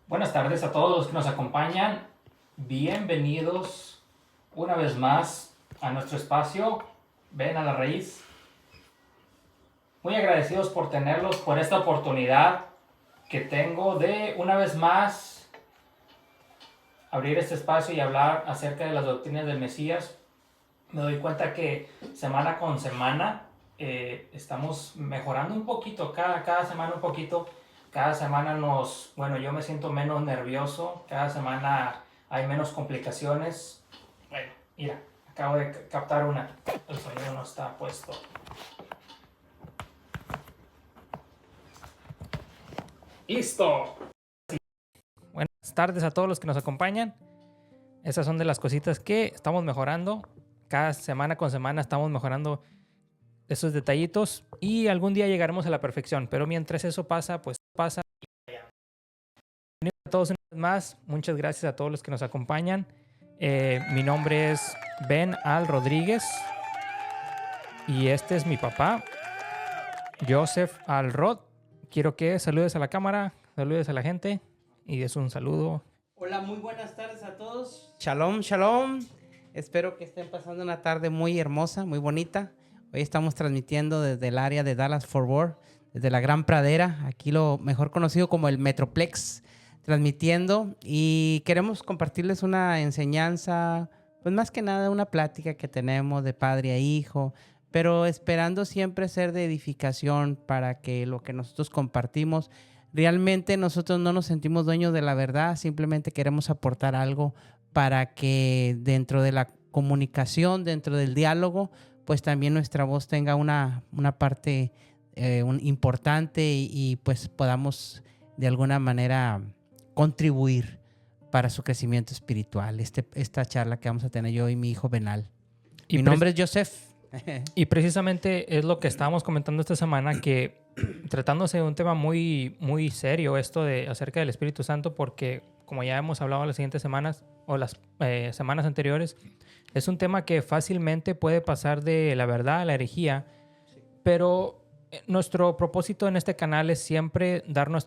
Buenas tardes a todos los que nos acompañan. Bienvenidos una vez más a nuestro espacio. Ven a la raíz. Muy agradecidos por tenerlos, por esta oportunidad que tengo de una vez más abrir este espacio y hablar acerca de las doctrinas del Mesías. Me doy cuenta que semana con semana estamos mejorando un poquito, cada semana un poquito. Cada semana yo me siento menos nervioso, cada semana hay menos complicaciones. Bueno, mira, acabo de captar una. El sonido no está puesto. ¡Listo! Buenas tardes a todos los que nos acompañan. Esas son de las cositas que estamos mejorando. Cada semana con semana estamos mejorando esos detallitos y algún día llegaremos a la perfección. Pero mientras eso pasa, pues pasa. Bienvenidos a todos una vez más. Muchas gracias a todos los que nos acompañan. Mi nombre es Ben Al Rodríguez y este es mi papá, Joseph Al Rod. Quiero que saludes a la cámara, saludes a la gente y des un saludo. Hola, muy buenas tardes a todos. Shalom, shalom. Espero que estén pasando una tarde muy hermosa, muy bonita. Hoy estamos transmitiendo desde el área de Dallas-Fort Worth, desde la Gran Pradera, aquí lo mejor conocido como el Metroplex, transmitiendo. Y queremos compartirles una enseñanza, pues más que nada una plática que tenemos de padre a hijo, pero esperando siempre ser de edificación para que lo que nosotros compartimos realmente nosotros no nos sentimos dueños de la verdad, simplemente queremos aportar algo para que dentro de la comunicación, dentro del diálogo, pues también nuestra voz tenga una parte importante y pues podamos de alguna manera contribuir para su crecimiento espiritual. Esta charla que vamos a tener yo y mi hijo Benal. Mi nombre es Joseph. Y precisamente es lo que estábamos comentando esta semana, que tratándose de un tema muy, muy serio esto de acerca del Espíritu Santo, porque como ya hemos hablado las siguientes semanas o las semanas anteriores, es un tema que fácilmente puede pasar de la verdad a la herejía, pero nuestro propósito en este canal es siempre dar más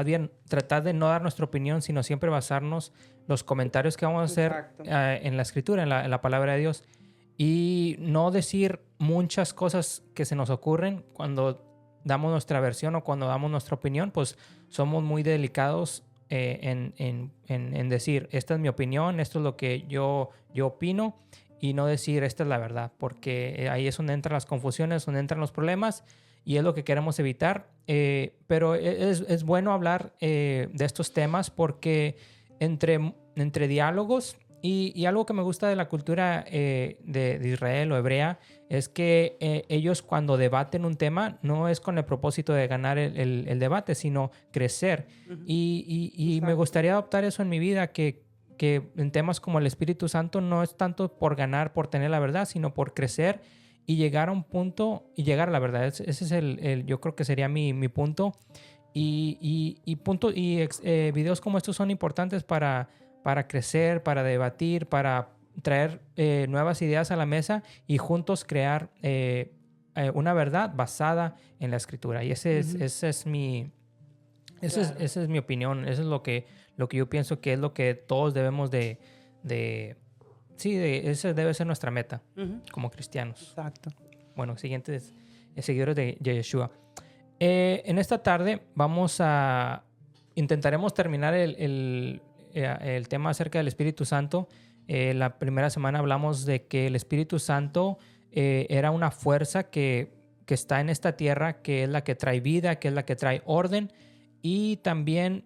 bien tratar de no dar nuestra opinión, sino siempre basarnos los comentarios que vamos a hacer en la Escritura, en la palabra de Dios. Y no decir muchas cosas que se nos ocurren cuando damos nuestra versión o cuando damos nuestra opinión, pues somos muy delicados en decir, esta es mi opinión, esto es lo que yo opino, y no decir, esta es la verdad, porque ahí es donde entran las confusiones, donde entran los problemas, y es lo que queremos evitar. Pero es bueno hablar de estos temas porque entre diálogos. Y algo que me gusta de la cultura de Israel o hebrea es que ellos cuando debaten un tema no es con el propósito de ganar el debate, sino crecer. Uh-huh. Y me gustaría adoptar eso en mi vida, que en temas como el Espíritu Santo no es tanto por ganar, por tener la verdad, sino por crecer y llegar a un punto y llegar a la verdad. Ese es yo creo que sería mi punto. Videos como estos son importantes para crecer, para debatir, para traer nuevas ideas a la mesa y juntos crear una verdad basada en la Escritura. Y esa es mi opinión. Eso es lo que yo pienso que es lo que todos debemos esa debe ser nuestra meta como cristianos. Exacto. Bueno, siguientes seguidores de Yeshua. En esta tarde intentaremos terminar el tema acerca del Espíritu Santo. La primera semana hablamos de que el Espíritu Santo era una fuerza que está en esta tierra, que es la que trae vida, que es la que trae orden, y también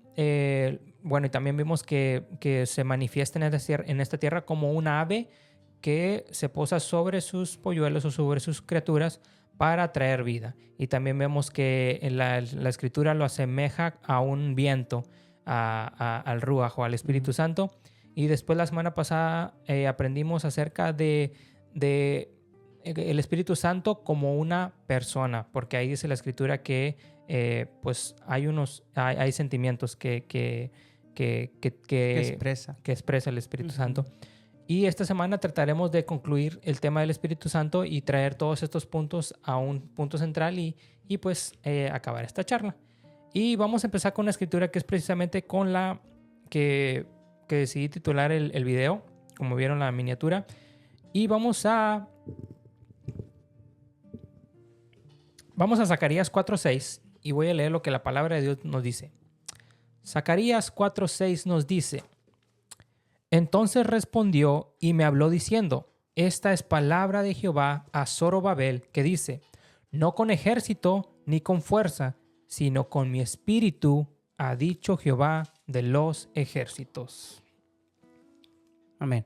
también vimos que se manifiesta en esta tierra como un ave que se posa sobre sus polluelos o sobre sus criaturas para traer vida. Y también vemos que en la Escritura lo asemeja a un viento, al Ruach o al Espíritu Santo. Y después la semana pasada aprendimos acerca de el Espíritu Santo como una persona, porque ahí dice la Escritura que pues hay sentimientos que expresa el Espíritu Santo. Y esta semana trataremos de concluir el tema del Espíritu Santo y traer todos estos puntos a un punto central y pues acabar esta charla. Y vamos a empezar con una escritura que es precisamente con la que decidí titular el video, como vieron la miniatura. Y vamos a Zacarías 4:6 y voy a leer lo que la palabra de Dios nos dice. Zacarías 4:6 nos dice: Entonces respondió y me habló diciendo: Esta es palabra de Jehová a Zorobabel, que dice: No con ejército ni con fuerza, sino con mi espíritu, ha dicho Jehová de los ejércitos. Amén.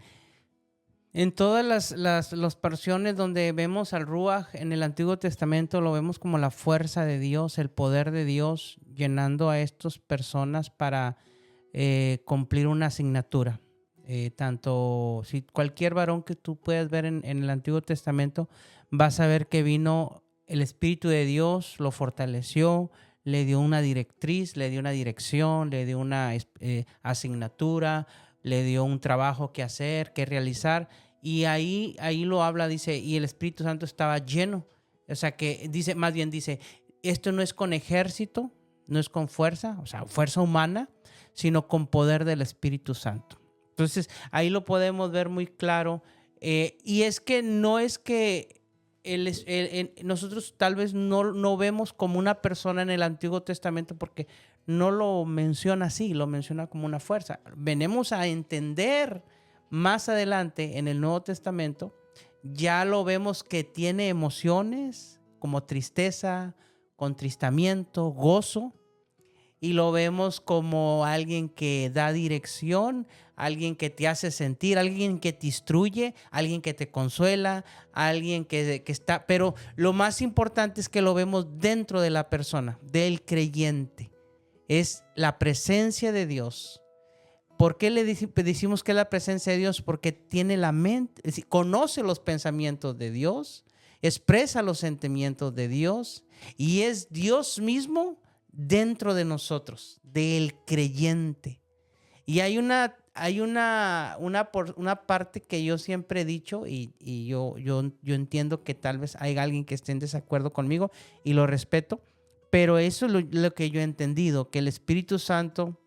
En todas las porciones donde vemos al Ruaj en el Antiguo Testamento, lo vemos como la fuerza de Dios, el poder de Dios llenando a estas personas para cumplir una asignatura. Tanto si cualquier varón que tú puedas ver en el Antiguo Testamento, vas a ver que vino el Espíritu de Dios, lo fortaleció, le dio una directriz, le dio una dirección, le dio una asignatura, le dio un trabajo que hacer, que realizar. Y ahí lo habla, dice, y el Espíritu Santo estaba lleno. O sea que dice, más bien dice, esto no es con ejército, no es con fuerza, o sea, fuerza humana, sino con poder del Espíritu Santo. Entonces, ahí lo podemos ver muy claro. Y es que no es que nosotros tal vez no vemos como una persona en el Antiguo Testamento porque no lo menciona así, lo menciona como una fuerza. Venimos a entender más adelante en el Nuevo Testamento, ya lo vemos que tiene emociones como tristeza, contristamiento, gozo, y lo vemos como alguien que da dirección, alguien que te hace sentir, alguien que te instruye, alguien que te consuela, alguien que está... Pero lo más importante es que lo vemos dentro de la persona, del creyente. Es la presencia de Dios. ¿Por qué le decimos que es la presencia de Dios? Porque tiene la mente, es decir, conoce los pensamientos de Dios, expresa los sentimientos de Dios y es Dios mismo dentro de nosotros, del creyente. Y hay una parte que yo siempre he dicho y yo entiendo que tal vez hay alguien que esté en desacuerdo conmigo y lo respeto, pero eso es lo que yo he entendido, que el Espíritu Santo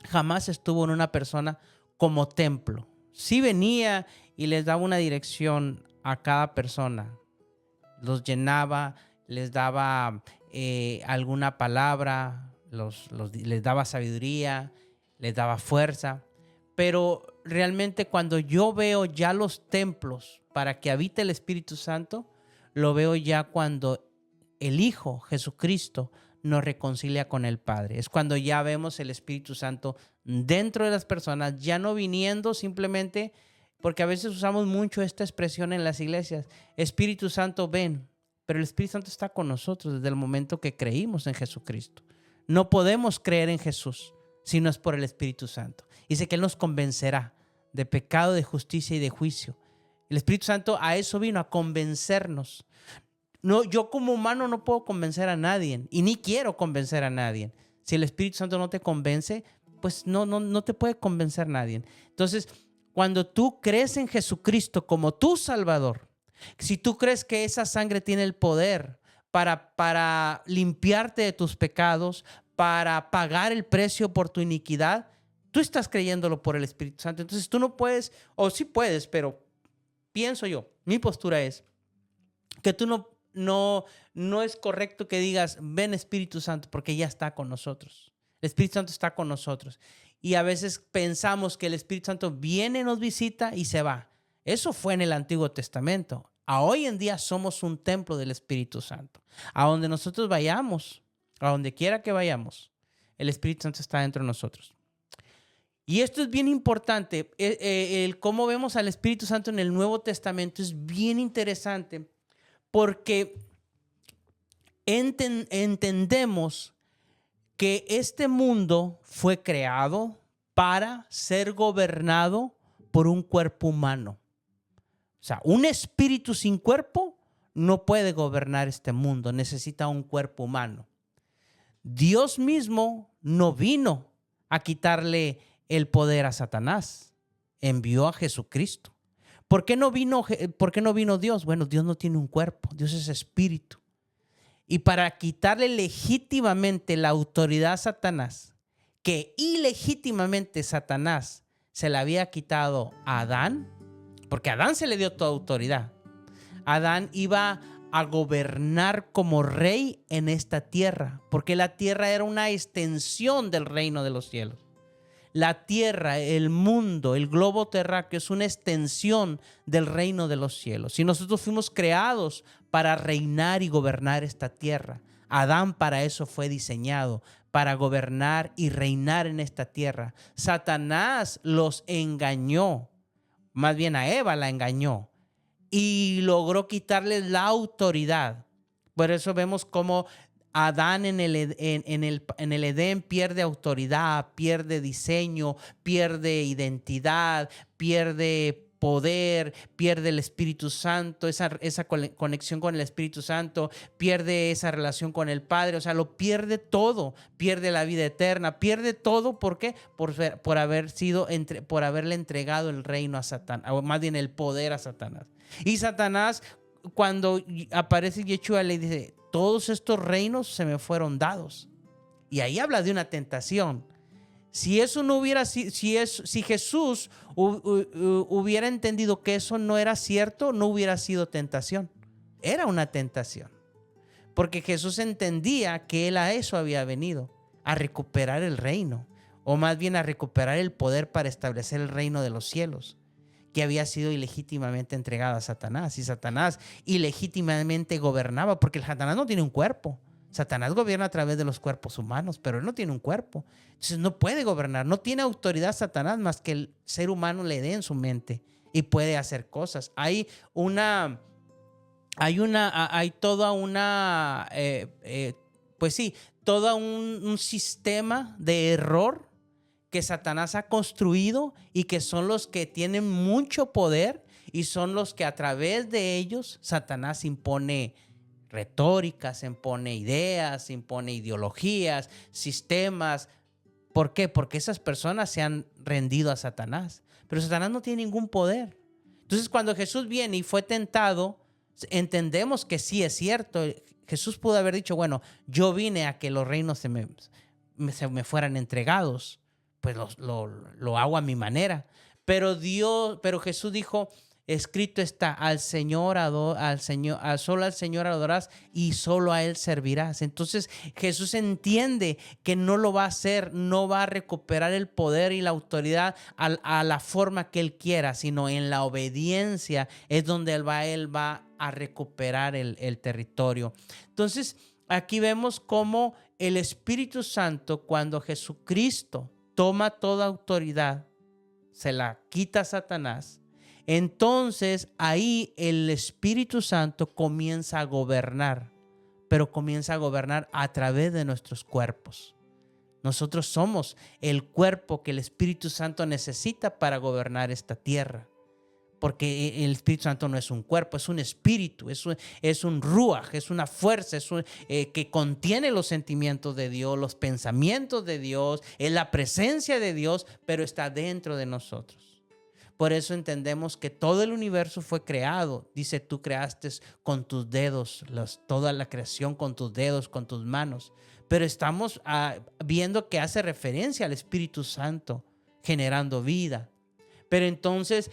jamás estuvo en una persona como templo. Sí venía y les daba una dirección a cada persona, los llenaba, les daba alguna palabra, les daba sabiduría, les daba fuerza. Pero realmente cuando yo veo ya los templos para que habite el Espíritu Santo, lo veo ya cuando el Hijo Jesucristo nos reconcilia con el Padre. Es cuando ya vemos el Espíritu Santo dentro de las personas, ya no viniendo simplemente, porque a veces usamos mucho esta expresión en las iglesias: Espíritu Santo, ven. Pero el Espíritu Santo está con nosotros desde el momento que creímos en Jesucristo. No podemos creer en Jesús si no es por el Espíritu Santo. Dice que Él nos convencerá de pecado, de justicia y de juicio. El Espíritu Santo a eso vino, a convencernos. No, yo como humano no puedo convencer a nadie y ni quiero convencer a nadie. Si el Espíritu Santo no te convence, pues no te puede convencer nadie. Entonces, cuando tú crees en Jesucristo como tu Salvador, si tú crees que esa sangre tiene el poder para limpiarte de tus pecados, para pagar el precio por tu iniquidad, tú estás creyéndolo por el Espíritu Santo. Entonces tú no puedes, o sí puedes, pero pienso yo, mi postura es que tú no es correcto que digas, ven Espíritu Santo, porque ya está con nosotros. El Espíritu Santo está con nosotros. Y a veces pensamos que el Espíritu Santo viene, nos visita y se va. Eso fue en el Antiguo Testamento. A hoy en día somos un templo del Espíritu Santo. A donde nosotros vayamos, a donde quiera que vayamos, el Espíritu Santo está dentro de nosotros. Y esto es bien importante. El cómo vemos al Espíritu Santo en el Nuevo Testamento es bien interesante porque entendemos que este mundo fue creado para ser gobernado por un cuerpo humano. O sea, un espíritu sin cuerpo no puede gobernar este mundo, necesita un cuerpo humano. Dios mismo no vino a quitarle el poder a Satanás, envió a Jesucristo. ¿Por qué no vino Dios? Bueno, Dios no tiene un cuerpo, Dios es espíritu. y para quitarle legítimamente la autoridad a Satanás, que ilegítimamente Satanás se la había quitado a Adán, porque a Adán se le dio toda autoridad. Adán iba a gobernar como rey en esta tierra, porque la tierra era una extensión del reino de los cielos. La tierra, el mundo, el globo terráqueo es una extensión del reino de los cielos. Y nosotros fuimos creados para reinar y gobernar esta tierra. Adán para eso fue diseñado, para gobernar y reinar en esta tierra. Satanás los engañó, más bien a Eva la engañó y logró quitarles la autoridad. Por eso vemos cómo Adán en el Edén pierde autoridad, pierde diseño, pierde identidad, pierde poder, pierde el Espíritu Santo, esa conexión con el Espíritu Santo, pierde esa relación con el Padre, o sea, lo pierde todo, pierde la vida eterna, pierde todo. ¿Por qué? Por haberle entregado el reino a Satanás, o más bien el poder a Satanás. Y Satanás, cuando aparece Yeshua, le dice: todos estos reinos se me fueron dados. Y ahí habla de una tentación. Si eso no hubiera sido, si Jesús hubiera entendido que eso no era cierto, no hubiera sido tentación. Era una tentación. Porque Jesús entendía que Él a eso había venido, a recuperar el reino, o más bien a recuperar el poder para establecer el reino de los cielos, que había sido ilegítimamente entregado a Satanás. Y Satanás ilegítimamente gobernaba, porque el Satanás no tiene un cuerpo. Satanás gobierna a través de los cuerpos humanos, pero él no tiene un cuerpo. Entonces no puede gobernar, no tiene autoridad Satanás más que el ser humano le dé en su mente y puede hacer cosas. Hay toda una, todo un sistema de error que Satanás ha construido y que son los que tienen mucho poder y son los que a través de ellos Satanás impone retóricas, impone ideas, impone ideologías, sistemas. ¿Por qué? Porque esas personas se han rendido a Satanás. Pero Satanás no tiene ningún poder. Entonces, cuando Jesús viene y fue tentado, entendemos que sí es cierto. Jesús pudo haber dicho: bueno, yo vine a que los reinos se me fueran entregados. Pues lo hago a mi manera. Pero Jesús dijo: escrito está, solo al Señor adorarás y solo a Él servirás. Entonces Jesús entiende que no lo va a hacer, no va a recuperar el poder y la autoridad a la forma que Él quiera, sino en la obediencia es donde Él va a recuperar el territorio. Entonces aquí vemos cómo el Espíritu Santo, cuando Jesucristo toma toda autoridad, se la quita a Satanás. Entonces ahí el Espíritu Santo comienza a gobernar, pero comienza a gobernar a través de nuestros cuerpos. Nosotros somos el cuerpo que el Espíritu Santo necesita para gobernar esta tierra. Porque el Espíritu Santo no es un cuerpo, es un espíritu, es un ruaj, es una fuerza, que contiene los sentimientos de Dios, los pensamientos de Dios, es la presencia de Dios, pero está dentro de nosotros. Por eso entendemos que todo el universo fue creado. Dice: tú creaste con tus dedos, toda la creación con tus dedos, con tus manos. Pero estamos viendo que hace referencia al Espíritu Santo generando vida. Pero entonces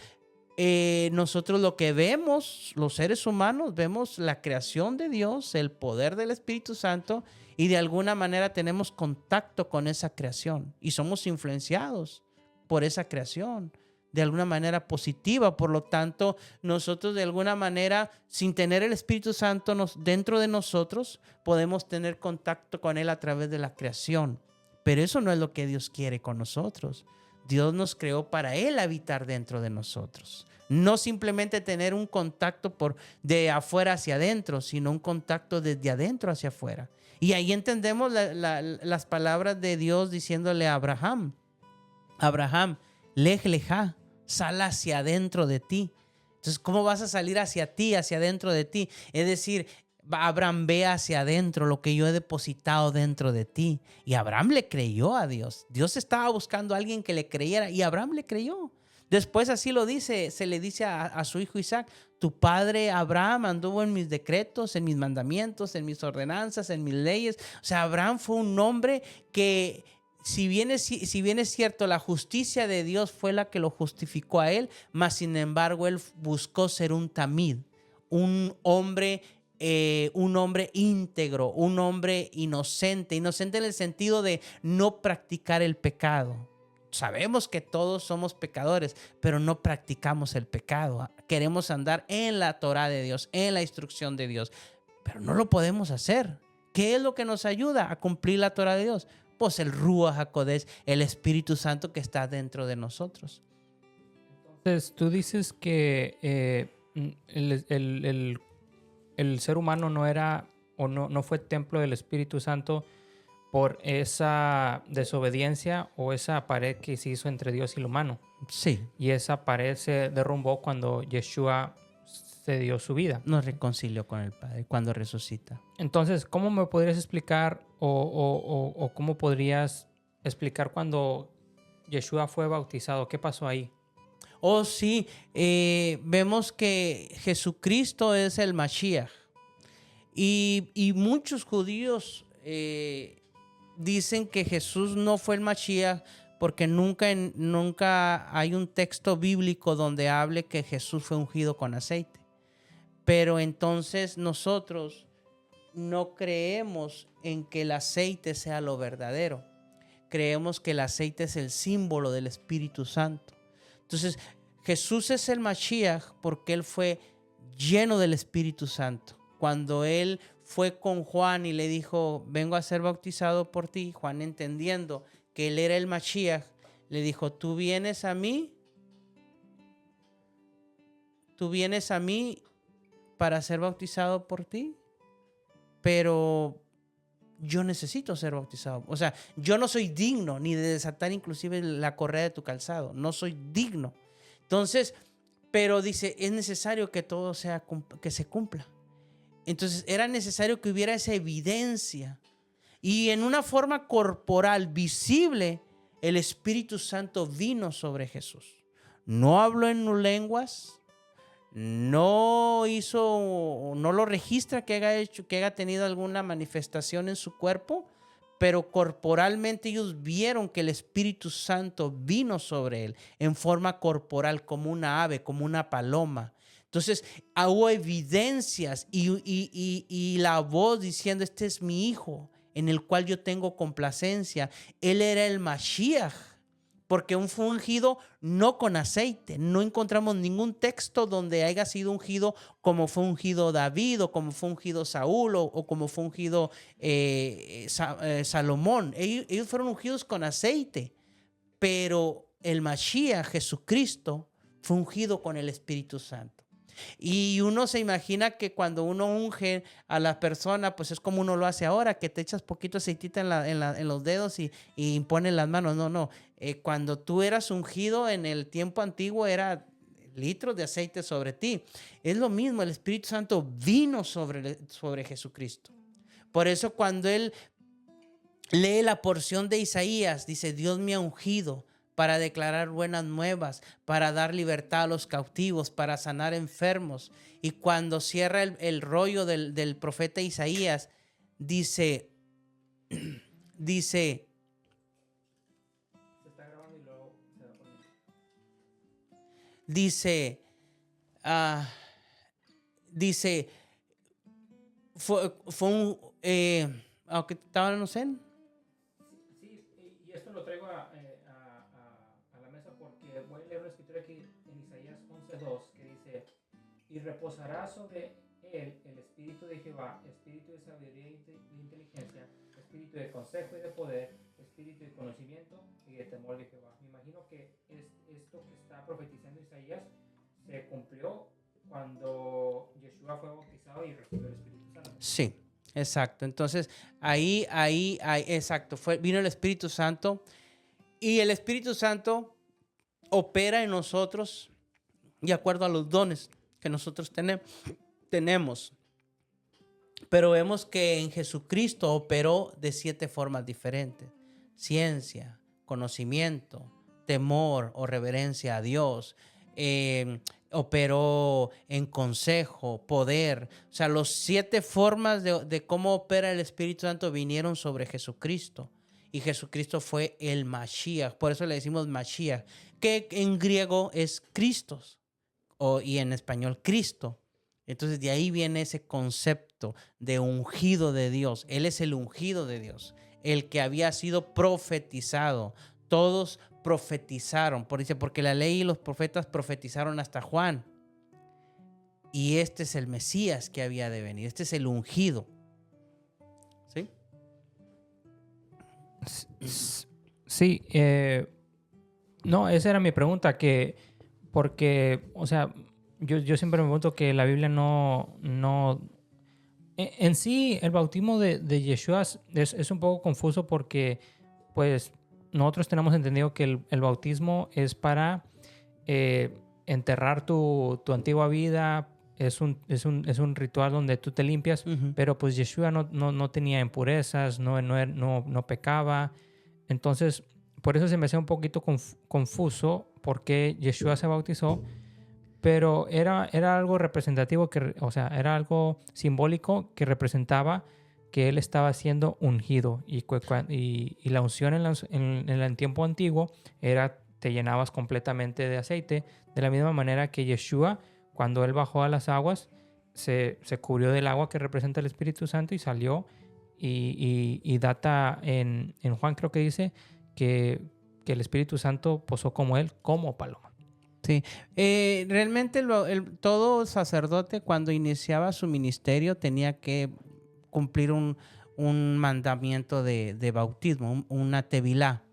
nosotros lo que vemos, los seres humanos, vemos la creación de Dios, el poder del Espíritu Santo, y de alguna manera tenemos contacto con esa creación y somos influenciados por esa creación de alguna manera positiva. Por lo tanto, nosotros de alguna manera, sin tener el Espíritu Santo dentro de nosotros, podemos tener contacto con Él a través de la creación. Pero eso no es lo que Dios quiere con nosotros. Dios nos creó para Él habitar dentro de nosotros. No simplemente tener un contacto de afuera hacia adentro, sino un contacto desde adentro hacia afuera. Y ahí entendemos las palabras de Dios diciéndole a Abraham: Abraham, lej lejá, sal hacia adentro de ti. Entonces, ¿cómo vas a salir hacia ti, hacia adentro de ti? Es decir, Abraham, ve hacia adentro lo que yo he depositado dentro de ti. Y Abraham le creyó a Dios. Dios estaba buscando a alguien que le creyera y Abraham le creyó. Después así lo dice, se le dice a su hijo Isaac: tu padre Abraham anduvo en mis decretos, en mis mandamientos, en mis ordenanzas, en mis leyes. O sea, Abraham fue un hombre que, si bien es cierto, la justicia de Dios fue la que lo justificó a él, mas sin embargo él buscó ser un tamid, un hombre íntegro, un hombre inocente en el sentido de no practicar el pecado. Sabemos que todos somos pecadores, pero no practicamos el pecado. Queremos andar en la Torah de Dios, en la instrucción de Dios, pero no lo podemos hacer. ¿Qué es lo que nos ayuda a cumplir la Torah de Dios? Pues el Ruach HaKodesh, el Espíritu Santo que está dentro de nosotros. Entonces, tú dices que el ser humano no era o no fue templo del Espíritu Santo por esa desobediencia o esa pared que se hizo entre Dios y el humano. Sí. Y esa pared se derrumbó cuando Yeshua se dio su vida. Nos reconcilió con el Padre cuando resucita. Entonces, ¿cómo me podrías explicar o cómo podrías explicar cuando Yeshua fue bautizado? ¿Qué pasó ahí? Oh, sí. Vemos que Jesucristo es el Mashiach. Y muchos judíos dicen que Jesús no fue el Mashiach porque nunca hay un texto bíblico donde hable que Jesús fue ungido con aceite. Pero entonces nosotros no creemos en que el aceite sea lo verdadero. Creemos que el aceite es el símbolo del Espíritu Santo. Entonces, Jesús es el Mashiach porque Él fue lleno del Espíritu Santo. Cuando Él fue con Juan y le dijo: vengo a ser bautizado por ti, Juan, entendiendo que Él era el Mashiach, le dijo: tú vienes a mí para ser bautizado por ti, pero yo necesito ser bautizado. O sea, yo no soy digno ni de desatar inclusive la correa de tu calzado. No soy digno. Entonces, pero dice, es necesario que todo que se cumpla. Entonces, era necesario que hubiera esa evidencia. Y en una forma corporal, visible, el Espíritu Santo vino sobre Jesús. No habló en lenguas. No lo registra que haya tenido alguna manifestación en su cuerpo, pero corporalmente ellos vieron que el Espíritu Santo vino sobre él en forma corporal, como una ave, como una paloma. Entonces hubo evidencias y la voz diciendo: este es mi hijo, en el cual yo tengo complacencia. Él era el Mashiach, porque fue ungido no con aceite. No encontramos ningún texto donde haya sido ungido como fue ungido David, o como fue ungido Saúl, o como fue ungido Salomón. Ellos fueron ungidos con aceite, pero el Mashiach, Jesucristo, fue ungido con el Espíritu Santo. Y uno se imagina que cuando uno unge a la persona, pues es como uno lo hace ahora, que te echas poquito aceitita en los dedos y impones las manos. No. Cuando tú eras ungido en el tiempo antiguo, era litros de aceite sobre ti. Es lo mismo, el Espíritu Santo vino sobre Jesucristo. Por eso cuando él lee la porción de Isaías, dice: Dios me ha ungido para declarar buenas nuevas, para dar libertad a los cautivos, para sanar enfermos. Y cuando cierra el rollo del profeta Isaías, dice, se está grabando y luego se va a poner. Dice, fue un, aunque estaba no sé. Sí, y esto lo traigo a la mesa porque voy a leer una escritura aquí en Isaías 11:2 que dice: y reposará sobre él el espíritu de Jehová, espíritu de sabiduría y de inteligencia, espíritu de consejo y de poder, espíritu de conocimiento y de temor de Jehová. Me imagino que esto que está profetizando Isaías se cumplió cuando Yeshua fue bautizado y recibió el Espíritu Santo. Sí, exacto. Entonces, ahí, exacto. Vino el Espíritu Santo, y el Espíritu Santo opera en nosotros de acuerdo a los dones que nosotros tenemos. Pero vemos que en Jesucristo operó de 7 formas diferentes: ciencia, conocimiento, temor o reverencia a Dios. Operó en consejo, poder. O sea, las 7 formas de cómo opera el Espíritu Santo vinieron sobre Jesucristo. Y Jesucristo fue el Mashiach. Por eso le decimos Mashiach, que en griego es Christos, y en español Cristo. Entonces de ahí viene ese concepto de ungido de Dios. Él es el ungido de Dios, el que había sido profetizado. Todos profetizaron, porque la ley y los profetas profetizaron hasta Juan. Y este es el Mesías que había de venir. Este es el ungido. ¿Sí? Sí. No, esa era mi pregunta, porque, o sea, yo siempre me pregunto que la Biblia no en sí, el bautismo de Yeshua es un poco confuso porque, pues, nosotros tenemos entendido que el bautismo es para enterrar tu antigua vida. Es un ritual donde tú te limpias, pero pues Yeshua no tenía impurezas, no pecaba. Entonces, por eso se me hacía un poquito confuso por qué Yeshua se bautizó, pero era algo representativo, o sea, era algo simbólico que representaba que él estaba siendo ungido. Y la unción en el tiempo antiguo era, te llenabas completamente de aceite, de la misma manera que Yeshua, cuando él bajó a las aguas, se cubrió del agua que representa el Espíritu Santo y salió. Y data en Juan, creo que dice que el Espíritu Santo posó como él, como paloma. Sí, realmente todo sacerdote cuando iniciaba su ministerio tenía que cumplir un mandamiento de bautismo, una tevilá.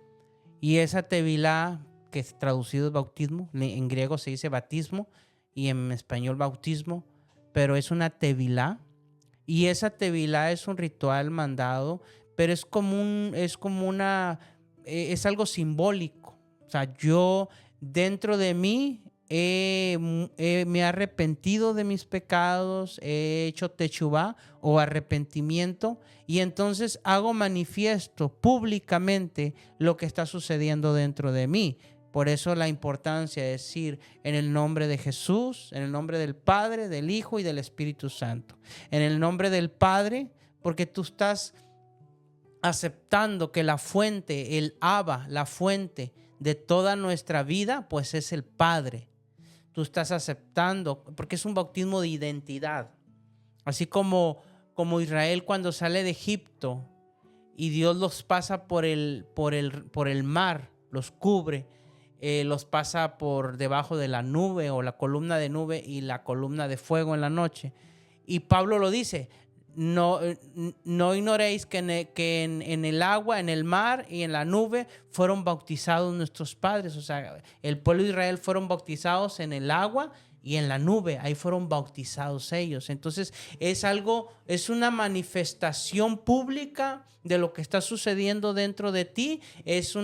Y esa tevilá, que es traducido es bautismo, en griego se dice batismo y en español bautismo, pero es una tevilá. Y esa tevilá es un ritual mandado, pero es algo simbólico. O sea, yo dentro de mí me he arrepentido de mis pecados, he hecho techubá o arrepentimiento, y entonces hago manifiesto públicamente lo que está sucediendo dentro de mí. Por eso la importancia de decir en el nombre de Jesús, en el nombre del Padre, del Hijo y del Espíritu Santo. En el nombre del Padre, porque tú estás aceptando que la fuente, el Abba, la fuente de toda nuestra vida, pues es el Padre. Tú estás aceptando, porque es un bautismo de identidad. Así como Israel cuando sale de Egipto y Dios los pasa por el mar, los cubre, los pasa por debajo de la nube o la columna de nube y la columna de fuego en la noche. Y Pablo lo dice, no ignoréis que en el agua, en el mar y en la nube fueron bautizados nuestros padres. O sea, el pueblo de Israel fueron bautizados en el agua y en la nube, ahí fueron bautizados ellos. Entonces es una manifestación pública de lo que está sucediendo dentro de ti. Es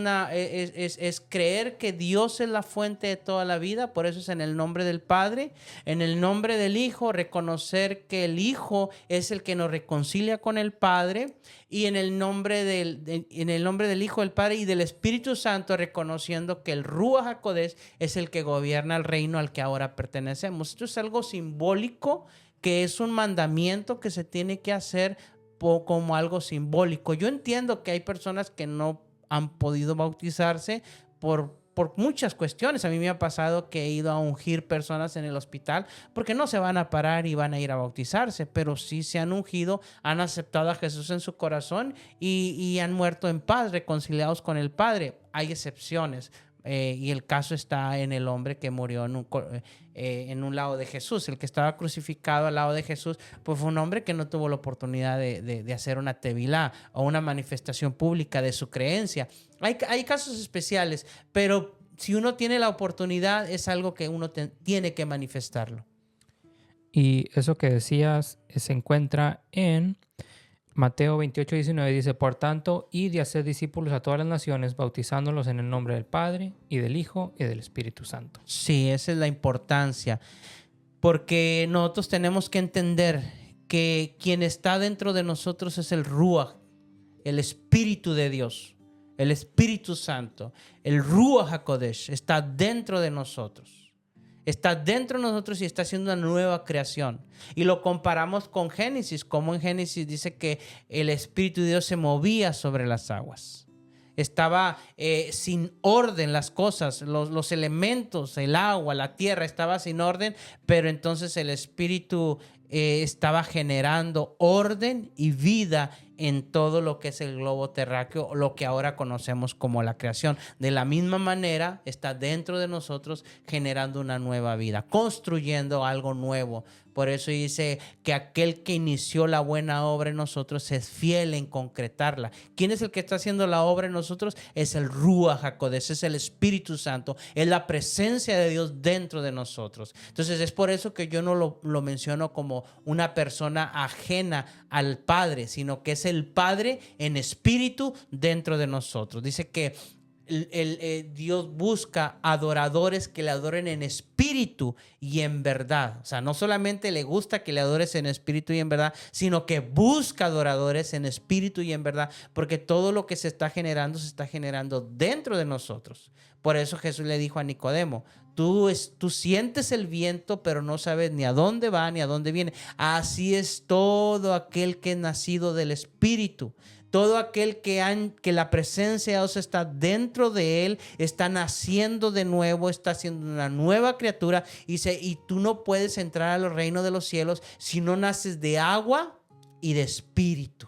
creer que Dios es la fuente de toda la vida. Por eso es en el nombre del Padre, en el nombre del Hijo, reconocer que el Hijo es el que nos reconcilia con el Padre, y en el nombre del Hijo, del Padre y del Espíritu Santo, reconociendo que el Ruach HaKodesh es el que gobierna el reino al que ahora pertenecemos. Esto es algo simbólico, que es un mandamiento que se tiene que hacer como algo simbólico. Yo entiendo que hay personas que no han podido bautizarse por muchas cuestiones. A mí me ha pasado que he ido a ungir personas en el hospital porque no se van a parar y van a ir a bautizarse, pero sí se han ungido, han aceptado a Jesús en su corazón y han muerto en paz, reconciliados con el Padre. Hay excepciones. Y el caso está en el hombre que murió en un lado de Jesús. El que estaba crucificado al lado de Jesús, pues fue un hombre que no tuvo la oportunidad de hacer una tevilá o una manifestación pública de su creencia. Hay casos especiales, pero si uno tiene la oportunidad, es algo que uno tiene que manifestarlo. Y eso que decías se encuentra en Mateo 28:19, dice: por tanto, id y haced discípulos a todas las naciones, bautizándolos en el nombre del Padre, y del Hijo, y del Espíritu Santo. Sí, esa es la importancia. Porque nosotros tenemos que entender que quien está dentro de nosotros es el Ruach, el Espíritu de Dios. el Espíritu Santo, el Ruach HaKodesh, está dentro de nosotros. Está dentro de nosotros y está haciendo una nueva creación. Y lo comparamos con Génesis, como en Génesis dice que el Espíritu de Dios se movía sobre las aguas. Estaba sin orden las cosas, los elementos, el agua, la tierra, estaba sin orden, pero entonces el Espíritu estaba generando orden y vida en todo lo que es el globo terráqueo, lo que ahora conocemos como la creación. De la misma manera, está dentro de nosotros generando una nueva vida, construyendo algo nuevo. Por eso dice que aquel que inició la buena obra en nosotros es fiel en concretarla. ¿Quién es el que está haciendo la obra en nosotros? Es el Ruach HaKodesh, es el Espíritu Santo, es la presencia de Dios dentro de nosotros. Entonces es por eso que yo no lo menciono como una persona ajena al Padre, sino que es el Padre en espíritu dentro de nosotros. Dice que Dios busca adoradores que le adoren en espíritu y en verdad. O sea, no solamente le gusta que le adores en espíritu y en verdad, sino que busca adoradores en espíritu y en verdad, porque todo lo que se está generando dentro de nosotros. Por eso Jesús le dijo a Nicodemo, tú sientes el viento, pero no sabes ni a dónde va ni a dónde viene. Así es todo aquel que es nacido del espíritu. Todo aquel que la presencia de Dios está dentro de él, está naciendo de nuevo, está siendo una nueva criatura. Y tú no puedes entrar a los reinos de los cielos si no naces de agua y de espíritu.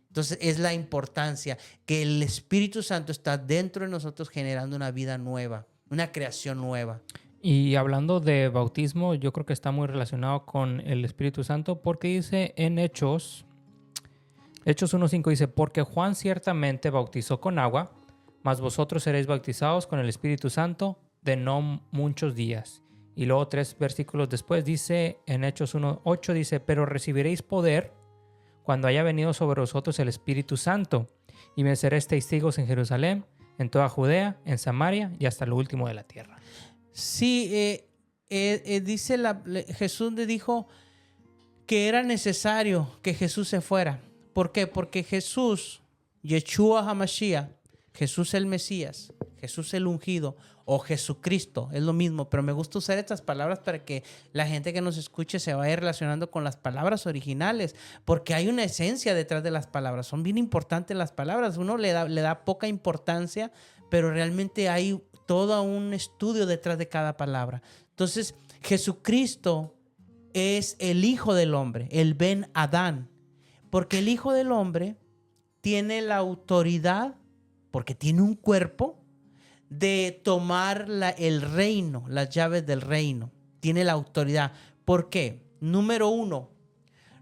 Entonces es la importancia que el Espíritu Santo está dentro de nosotros generando una vida nueva, una creación nueva. Y hablando de bautismo, yo creo que está muy relacionado con el Espíritu Santo porque dice en Hechos 1:5 dice, porque Juan ciertamente bautizó con agua, mas vosotros seréis bautizados con el Espíritu Santo de no muchos días. Y luego 3 versículos después dice, en Hechos 1:8 dice, pero recibiréis poder cuando haya venido sobre vosotros el Espíritu Santo, y me seréis testigos en Jerusalén, en toda Judea, en Samaria y hasta lo último de la tierra. Sí, Jesús le dijo que era necesario que Jesús se fuera. ¿Por qué? Porque Jesús, Yeshua HaMashiach, Jesús el Mesías, Jesús el ungido o Jesucristo, es lo mismo, pero me gusta usar estas palabras para que la gente que nos escuche se vaya relacionando con las palabras originales, porque hay una esencia detrás de las palabras, son bien importantes las palabras, uno le da poca importancia, pero realmente hay todo un estudio detrás de cada palabra. Entonces, Jesucristo es el Hijo del Hombre, el Ben Adán. Porque el Hijo del Hombre tiene la autoridad, porque tiene un cuerpo, de tomar el reino, las llaves del reino. Tiene la autoridad. ¿Por qué? Número 1,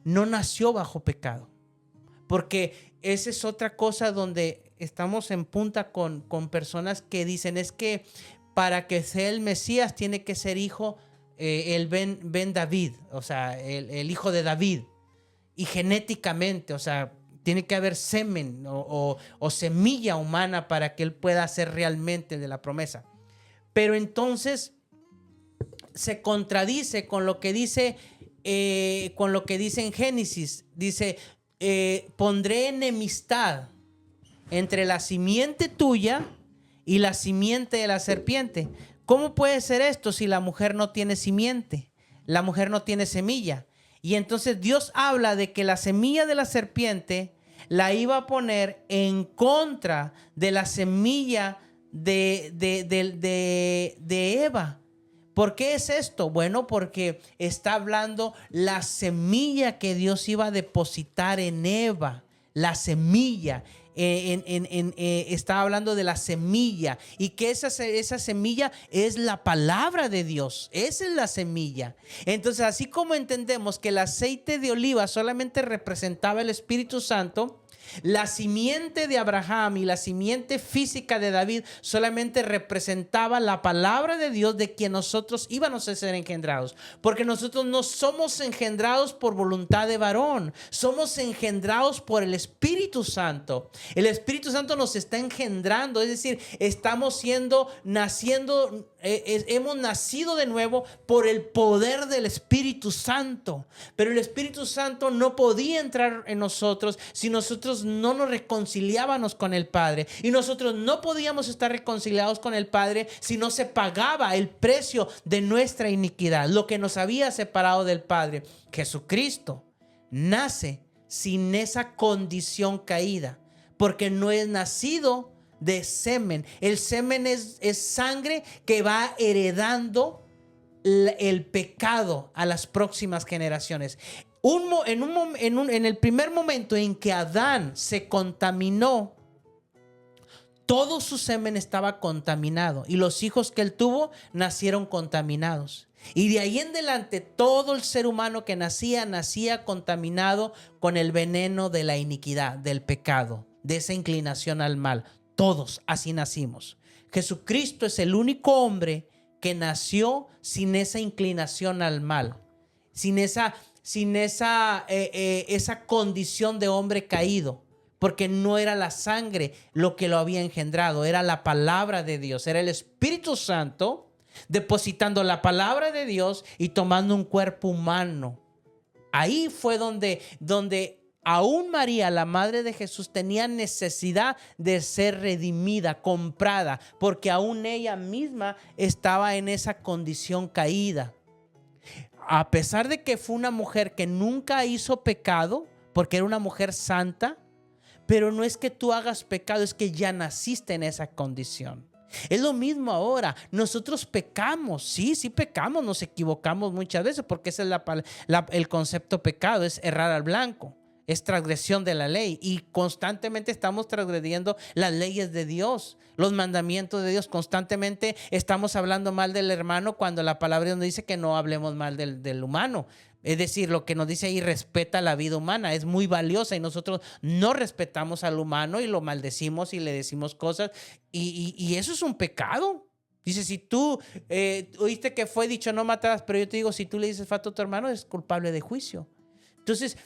no nació bajo pecado. Porque esa es otra cosa donde estamos en punta con personas que dicen, es que para que sea el Mesías tiene que ser hijo, el Ben David, o sea, el hijo de David. Y genéticamente, o sea, tiene que haber semen o semilla humana para que él pueda ser realmente de la promesa. Pero entonces se contradice con lo que dice en Génesis. Dice, pondré enemistad entre la simiente tuya y la simiente de la serpiente. ¿Cómo puede ser esto si la mujer no tiene simiente? La mujer no tiene semilla. Y entonces Dios habla de que la semilla de la serpiente la iba a poner en contra de la semilla de Eva. ¿Por qué es esto? Bueno, porque está hablando la semilla que Dios iba a depositar en Eva. La semilla. Está hablando de la semilla y que esa semilla es la palabra de Dios. Esa es la semilla. Entonces, así como entendemos que el aceite de oliva solamente representaba el Espíritu Santo, la simiente de Abraham y la simiente física de David solamente representaba la palabra de Dios de quien nosotros íbamos a ser engendrados. Porque nosotros no somos engendrados por voluntad de varón, somos engendrados por el Espíritu Santo. El Espíritu Santo nos está engendrando, es decir, hemos nacido de nuevo por el poder del Espíritu Santo. Pero el Espíritu Santo no podía entrar en nosotros si nosotros nosotros no nos reconciliábamos con el Padre. Y nosotros no podíamos estar reconciliados con el Padre si no se pagaba el precio de nuestra iniquidad, lo que nos había separado del Padre. Jesucristo nace sin esa condición caída, porque no es nacido de semen. El semen es sangre que va heredando el pecado a las próximas generaciones. En el primer momento en que Adán se contaminó, todo su semen estaba contaminado y los hijos que él tuvo nacieron contaminados. Y de ahí en adelante todo el ser humano que nacía contaminado con el veneno de la iniquidad, del pecado, de esa inclinación al mal. Todos así nacimos. Jesucristo es el único hombre que nació sin esa inclinación al mal, sin esa condición de hombre caído, porque no era la sangre lo que lo había engendrado, era la palabra de Dios, era el Espíritu Santo depositando la palabra de Dios y tomando un cuerpo humano. Ahí fue donde aún María, la madre de Jesús, tenía necesidad de ser redimida, comprada, porque aún ella misma estaba en esa condición caída. A pesar de que fue una mujer que nunca hizo pecado, porque era una mujer santa, pero no es que tú hagas pecado, es que ya naciste en esa condición. Es lo mismo ahora. Nosotros pecamos, sí pecamos, nos equivocamos muchas veces, porque ese es el concepto pecado, es errar al blanco, es transgresión de la ley, y constantemente estamos transgrediendo las leyes de Dios, los mandamientos de Dios. Constantemente estamos hablando mal del hermano cuando la palabra nos dice que no hablemos mal del humano. Es decir, lo que nos dice ahí, respeta la vida humana, es muy valiosa, y nosotros no respetamos al humano y lo maldecimos y le decimos cosas, y eso es un pecado. Dice, si tú oíste que fue dicho no matarás, pero yo te digo, si tú le dices fato a tu hermano, es culpable de juicio. Entonces,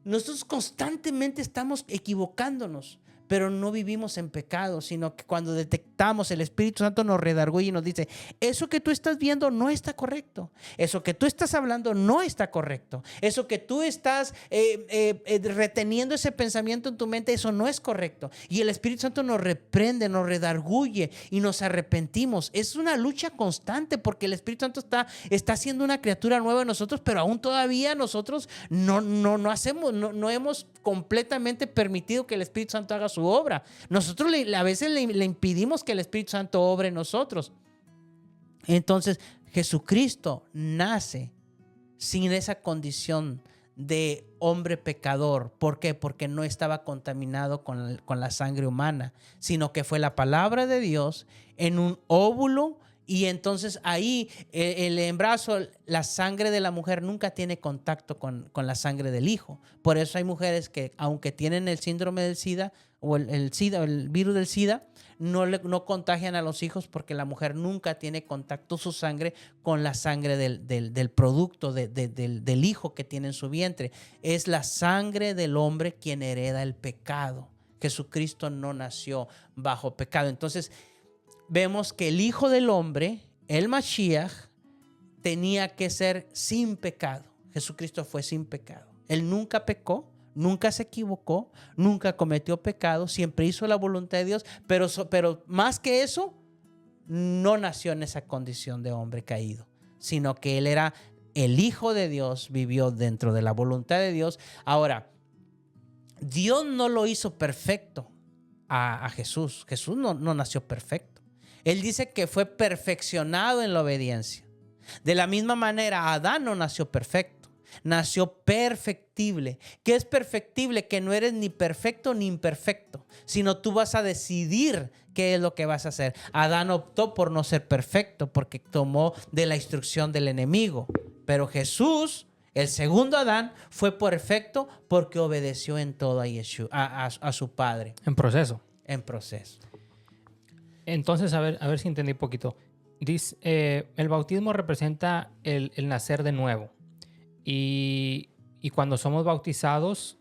nosotros constantemente estamos equivocándonos, pero no vivimos en pecado, sino que cuando detectamos, el Espíritu Santo nos redarguye y nos dice, eso que tú estás viendo no está correcto, eso que tú estás hablando no está correcto, eso que tú estás reteniendo ese pensamiento en tu mente, eso no es correcto. Y el Espíritu Santo nos reprende, nos redarguye y nos arrepentimos. Es una lucha constante, porque el Espíritu Santo está haciendo una criatura nueva en nosotros, pero aún todavía nosotros no hemos completamente permitido que el Espíritu Santo haga su obra. Nosotros a veces le impidimos que el Espíritu Santo obre en nosotros. Entonces, Jesucristo nace sin esa condición de hombre pecador. ¿Por qué? Porque no estaba contaminado con la sangre humana, sino que fue la palabra de Dios en un óvulo. Y entonces ahí el embarazo, la sangre de la mujer nunca tiene contacto con la sangre del hijo. Por eso hay mujeres que, aunque tienen el síndrome del SIDA o el virus del SIDA, no contagian a los hijos, porque la mujer nunca tiene contacto su sangre con la sangre del producto del hijo que tiene en su vientre. Es la sangre del hombre quien hereda el pecado. Jesucristo no nació bajo pecado. Entonces, vemos que el Hijo del Hombre, el Mashiach, tenía que ser sin pecado. Jesucristo fue sin pecado. Él nunca pecó, nunca se equivocó, nunca cometió pecado, siempre hizo la voluntad de Dios, pero más que eso, no nació en esa condición de hombre caído, sino que Él era el Hijo de Dios, vivió dentro de la voluntad de Dios. Ahora, Dios no lo hizo perfecto a Jesús. Jesús no nació perfecto. Él dice que fue perfeccionado en la obediencia. De la misma manera, Adán no nació perfecto, nació perfectible. ¿Qué es perfectible? Que no eres ni perfecto ni imperfecto, sino tú vas a decidir qué es lo que vas a hacer. Adán optó por no ser perfecto porque tomó de la instrucción del enemigo. Pero Jesús, el segundo Adán, fue perfecto porque obedeció en todo a su Padre. En proceso. En proceso. Entonces, a ver si entendí un poquito. Dice, el bautismo representa el nacer de nuevo. Y cuando somos bautizados,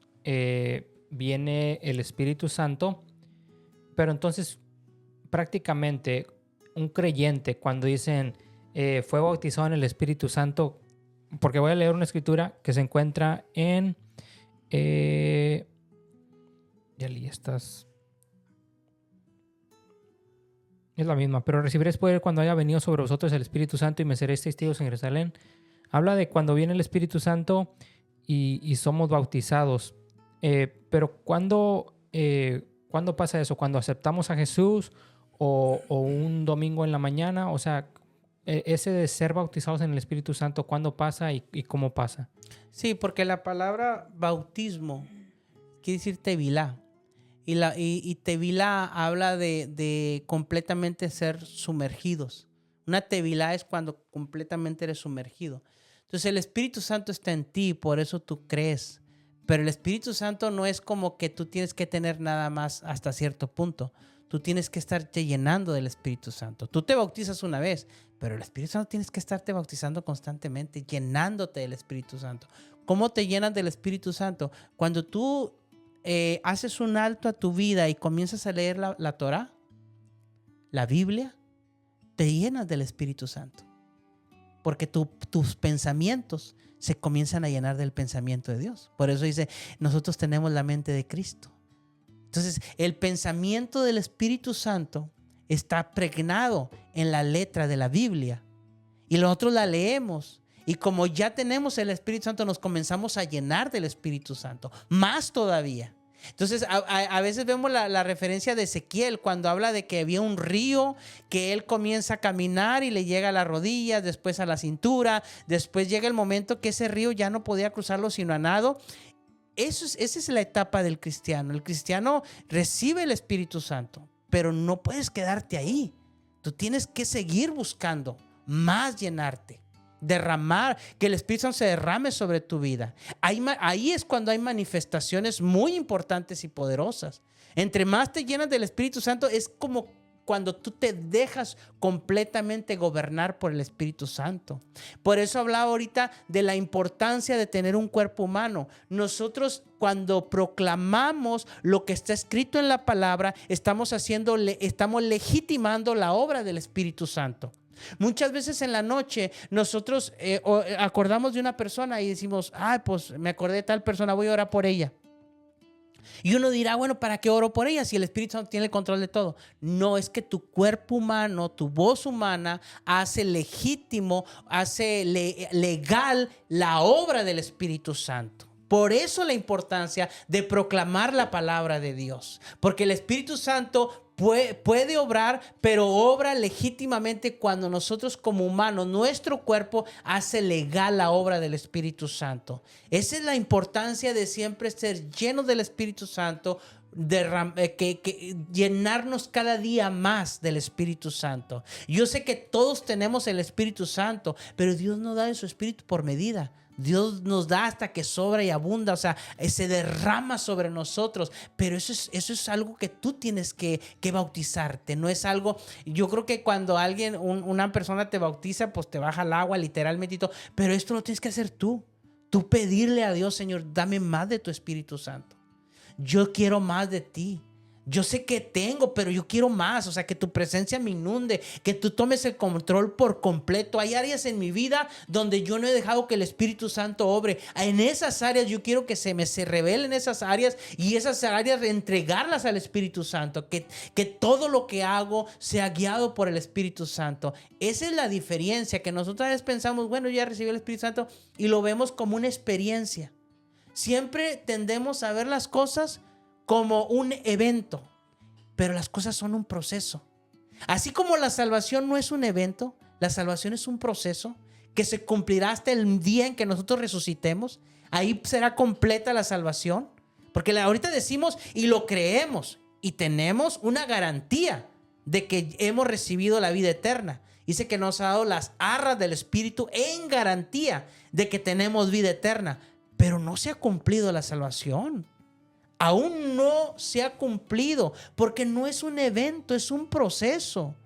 viene el Espíritu Santo. Pero entonces, prácticamente, un creyente, cuando dicen fue bautizado en el Espíritu Santo, porque voy a leer una escritura que se encuentra en Y estás... Es la misma. Pero recibiréis poder cuando haya venido sobre vosotros el Espíritu Santo y me seréis testigos en Jerusalén. Habla de cuando viene el Espíritu Santo y somos bautizados. Pero ¿cuándo pasa eso? ¿Cuando aceptamos a Jesús o un domingo en la mañana? O sea, ese de ser bautizados en el Espíritu Santo, ¿cuándo pasa y cómo pasa? Sí, porque la palabra bautismo quiere decir tevilá. Y tevilá habla de completamente ser sumergidos. Una tevilá es cuando completamente eres sumergido. Entonces el Espíritu Santo está en ti, por eso tú crees. Pero el Espíritu Santo no es como que tú tienes que tener nada más hasta cierto punto. Tú tienes que estarte llenando del Espíritu Santo. Tú te bautizas una vez, pero el Espíritu Santo tienes que estarte bautizando constantemente, llenándote del Espíritu Santo. ¿Cómo te llenas del Espíritu Santo? Cuando tú haces un alto a tu vida y comienzas a leer la Torá, la Biblia, te llenas del Espíritu Santo. Porque tus pensamientos se comienzan a llenar del pensamiento de Dios. Por eso dice, nosotros tenemos la mente de Cristo. Entonces, el pensamiento del Espíritu Santo está pregnado en la letra de la Biblia. Y nosotros la leemos. Y como ya tenemos el Espíritu Santo, nos comenzamos a llenar del Espíritu Santo. Más todavía. Entonces, a veces vemos la referencia de Ezequiel cuando habla de que había un río, que él comienza a caminar y le llega a las rodillas, después a la cintura, después llega el momento que ese río ya no podía cruzarlo sino a nado. Esa es la etapa del cristiano. El cristiano recibe el Espíritu Santo, pero no puedes quedarte ahí. Tú tienes que seguir buscando más llenarte. Derramar, que el Espíritu Santo se derrame sobre tu vida. Ahí es cuando hay manifestaciones muy importantes y poderosas. Entre más te llenas del Espíritu Santo, es como cuando tú te dejas completamente gobernar por el Espíritu Santo. Por eso hablaba ahorita de la importancia de tener un cuerpo humano. Nosotros, cuando proclamamos lo que está escrito en la palabra, estamos legitimando la obra del Espíritu Santo. Muchas veces en la noche nosotros acordamos de una persona y decimos, pues me acordé de tal persona, voy a orar por ella. Y uno dirá, bueno, ¿para qué oro por ella si el Espíritu Santo tiene el control de todo? No, es que tu cuerpo humano, tu voz humana hace legítimo, hace legal la obra del Espíritu Santo. Por eso la importancia de proclamar la palabra de Dios. Porque el Espíritu Santo puede obrar, pero obra legítimamente cuando nosotros como humanos, nuestro cuerpo hace legal la obra del Espíritu Santo. Esa es la importancia de siempre ser llenos del Espíritu Santo, llenarnos cada día más del Espíritu Santo. Yo sé que todos tenemos el Espíritu Santo, pero Dios no da de su Espíritu por medida. Dios nos da hasta que sobra y abunda, o sea, se derrama sobre nosotros, pero eso es algo que tú tienes que bautizarte, no es algo, yo creo que cuando una persona te bautiza, pues te baja el agua literalmente y todo, pero esto lo tienes que hacer tú pedirle a Dios, Señor, dame más de tu Espíritu Santo, yo quiero más de ti. Yo sé que tengo, pero yo quiero más. O sea, que tu presencia me inunde, que tú tomes el control por completo. Hay áreas en mi vida donde yo no he dejado que el Espíritu Santo obre. En esas áreas yo quiero que se revelen esas áreas y esas áreas entregarlas al Espíritu Santo. Que todo lo que hago sea guiado por el Espíritu Santo. Esa es la diferencia, que nosotros a veces pensamos, bueno, ya recibí el Espíritu Santo y lo vemos como una experiencia. Siempre tendemos a ver las cosas como un evento, pero las cosas son un proceso. Así como la salvación no es un evento, la salvación es un proceso que se cumplirá hasta el día en que nosotros resucitemos. Ahí será completa la salvación, porque ahorita decimos y lo creemos y tenemos una garantía de que hemos recibido la vida eterna. Dice que nos ha dado las arras del Espíritu en garantía de que tenemos vida eterna, pero no se ha cumplido la salvación. Aún no se ha cumplido, porque no es un evento, es un proceso.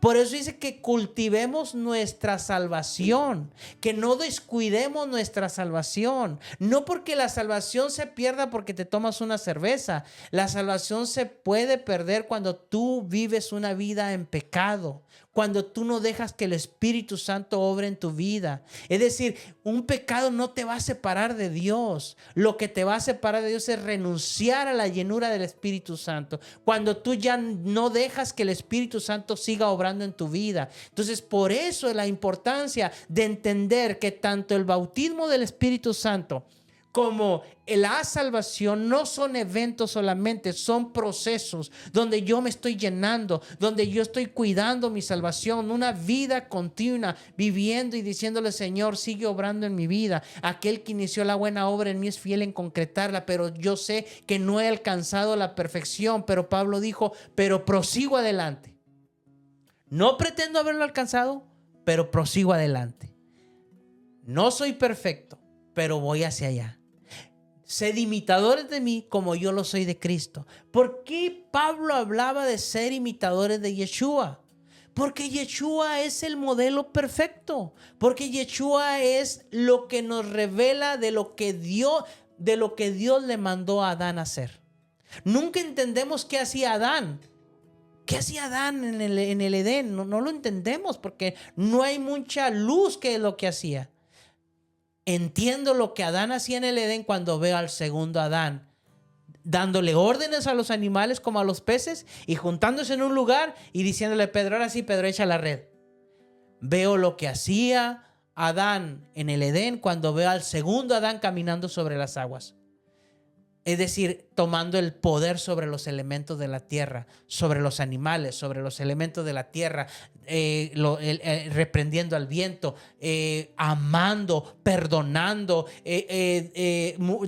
Por eso dice que cultivemos nuestra salvación, que no descuidemos nuestra salvación. No porque la salvación se pierda porque te tomas una cerveza. La salvación se puede perder cuando tú vives una vida en pecado, cuando tú no dejas que el Espíritu Santo obre en tu vida. Es decir, un pecado no te va a separar de Dios. Lo que te va a separar de Dios es renunciar a la llenura del Espíritu Santo. Cuando tú ya no dejas que el Espíritu Santo siga obrando en tu vida. Entonces, por eso es la importancia de entender que tanto el bautismo del Espíritu Santo como la salvación no son eventos solamente, son procesos donde yo me estoy llenando, donde yo estoy cuidando mi salvación, una vida continua, viviendo y diciéndole: Señor, sigue obrando en mi vida. Aquel que inició la buena obra en mí es fiel en concretarla, pero yo sé que no he alcanzado la perfección. Pero Pablo dijo: pero prosigo adelante. No pretendo haberlo alcanzado, pero prosigo adelante. No soy perfecto, pero voy hacia allá. Sed imitadores de mí como yo lo soy de Cristo. ¿Por qué Pablo hablaba de ser imitadores de Yeshua? Porque Yeshua es el modelo perfecto. Porque Yeshua es lo que nos revela de lo que Dios le mandó a Adán a hacer. Nunca entendemos qué hacía Adán. ¿Qué hacía Adán en el Edén? No lo entendemos porque no hay mucha luz que es lo que hacía. Entiendo lo que Adán hacía en el Edén cuando veo al segundo Adán dándole órdenes a los animales como a los peces y juntándose en un lugar y diciéndole: Pedro, ahora sí, Pedro, echa la red. Veo lo que hacía Adán en el Edén cuando veo al segundo Adán caminando sobre las aguas. Es decir, tomando el poder sobre los elementos de la tierra, sobre los animales, sobre los elementos de la tierra, reprendiendo al viento, amando, perdonando,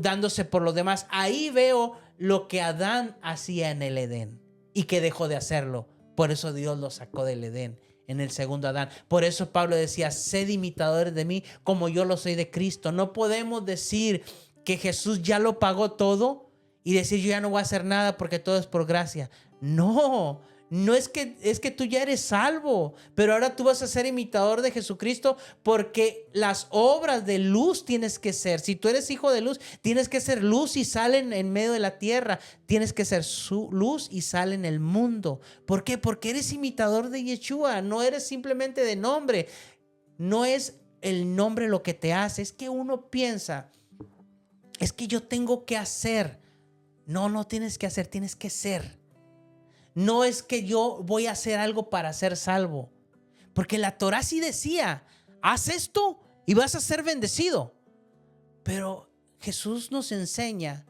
dándose por los demás. Ahí veo lo que Adán hacía en el Edén y que dejó de hacerlo. Por eso Dios lo sacó del Edén en el segundo Adán. Por eso Pablo decía: sed imitadores de mí como yo lo soy de Cristo. No podemos decir que Jesús ya lo pagó todo y decir: yo ya no voy a hacer nada porque todo es por gracia. No es que tú ya eres salvo, pero ahora tú vas a ser imitador de Jesucristo porque las obras de luz tienes que ser. Si tú eres hijo de luz, tienes que ser luz y sal en medio de la tierra. Tienes que ser su luz y sal en el mundo. ¿Por qué? Porque eres imitador de Yeshua. No eres simplemente de nombre. No es el nombre lo que te hace. Es que uno piensa: es que yo tengo que hacer. No tienes que hacer, tienes que ser. No es que yo voy a hacer algo para ser salvo. Porque la Torá sí decía: haz esto y vas a ser bendecido. Pero Jesús nos enseña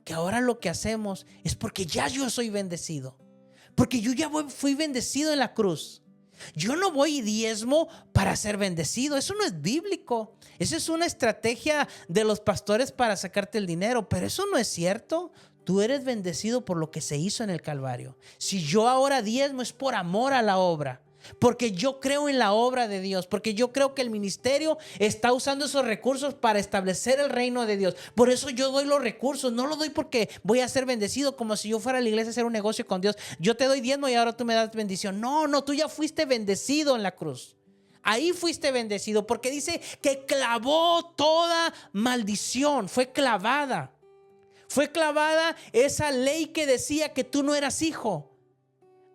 que ahora lo que hacemos es porque ya yo soy bendecido. Porque yo ya fui bendecido en la cruz. Yo no voy y diezmo para ser bendecido. Eso no es bíblico. Esa es una estrategia de los pastores para sacarte el dinero. Pero eso no es cierto. Tú eres bendecido por lo que se hizo en el Calvario. Si yo ahora diezmo es por amor a la obra. Porque yo creo en la obra de Dios. Porque yo creo que el ministerio está usando esos recursos para establecer el reino de Dios. Por eso yo doy los recursos. No lo doy porque voy a ser bendecido, como si yo fuera a la iglesia a hacer un negocio con Dios. Yo te doy diezmo y ahora tú me das bendición. No, tú ya fuiste bendecido en la cruz. Ahí fuiste bendecido porque dice que clavó toda maldición. Fue clavada. Fue clavada esa ley que decía que tú no eras hijo.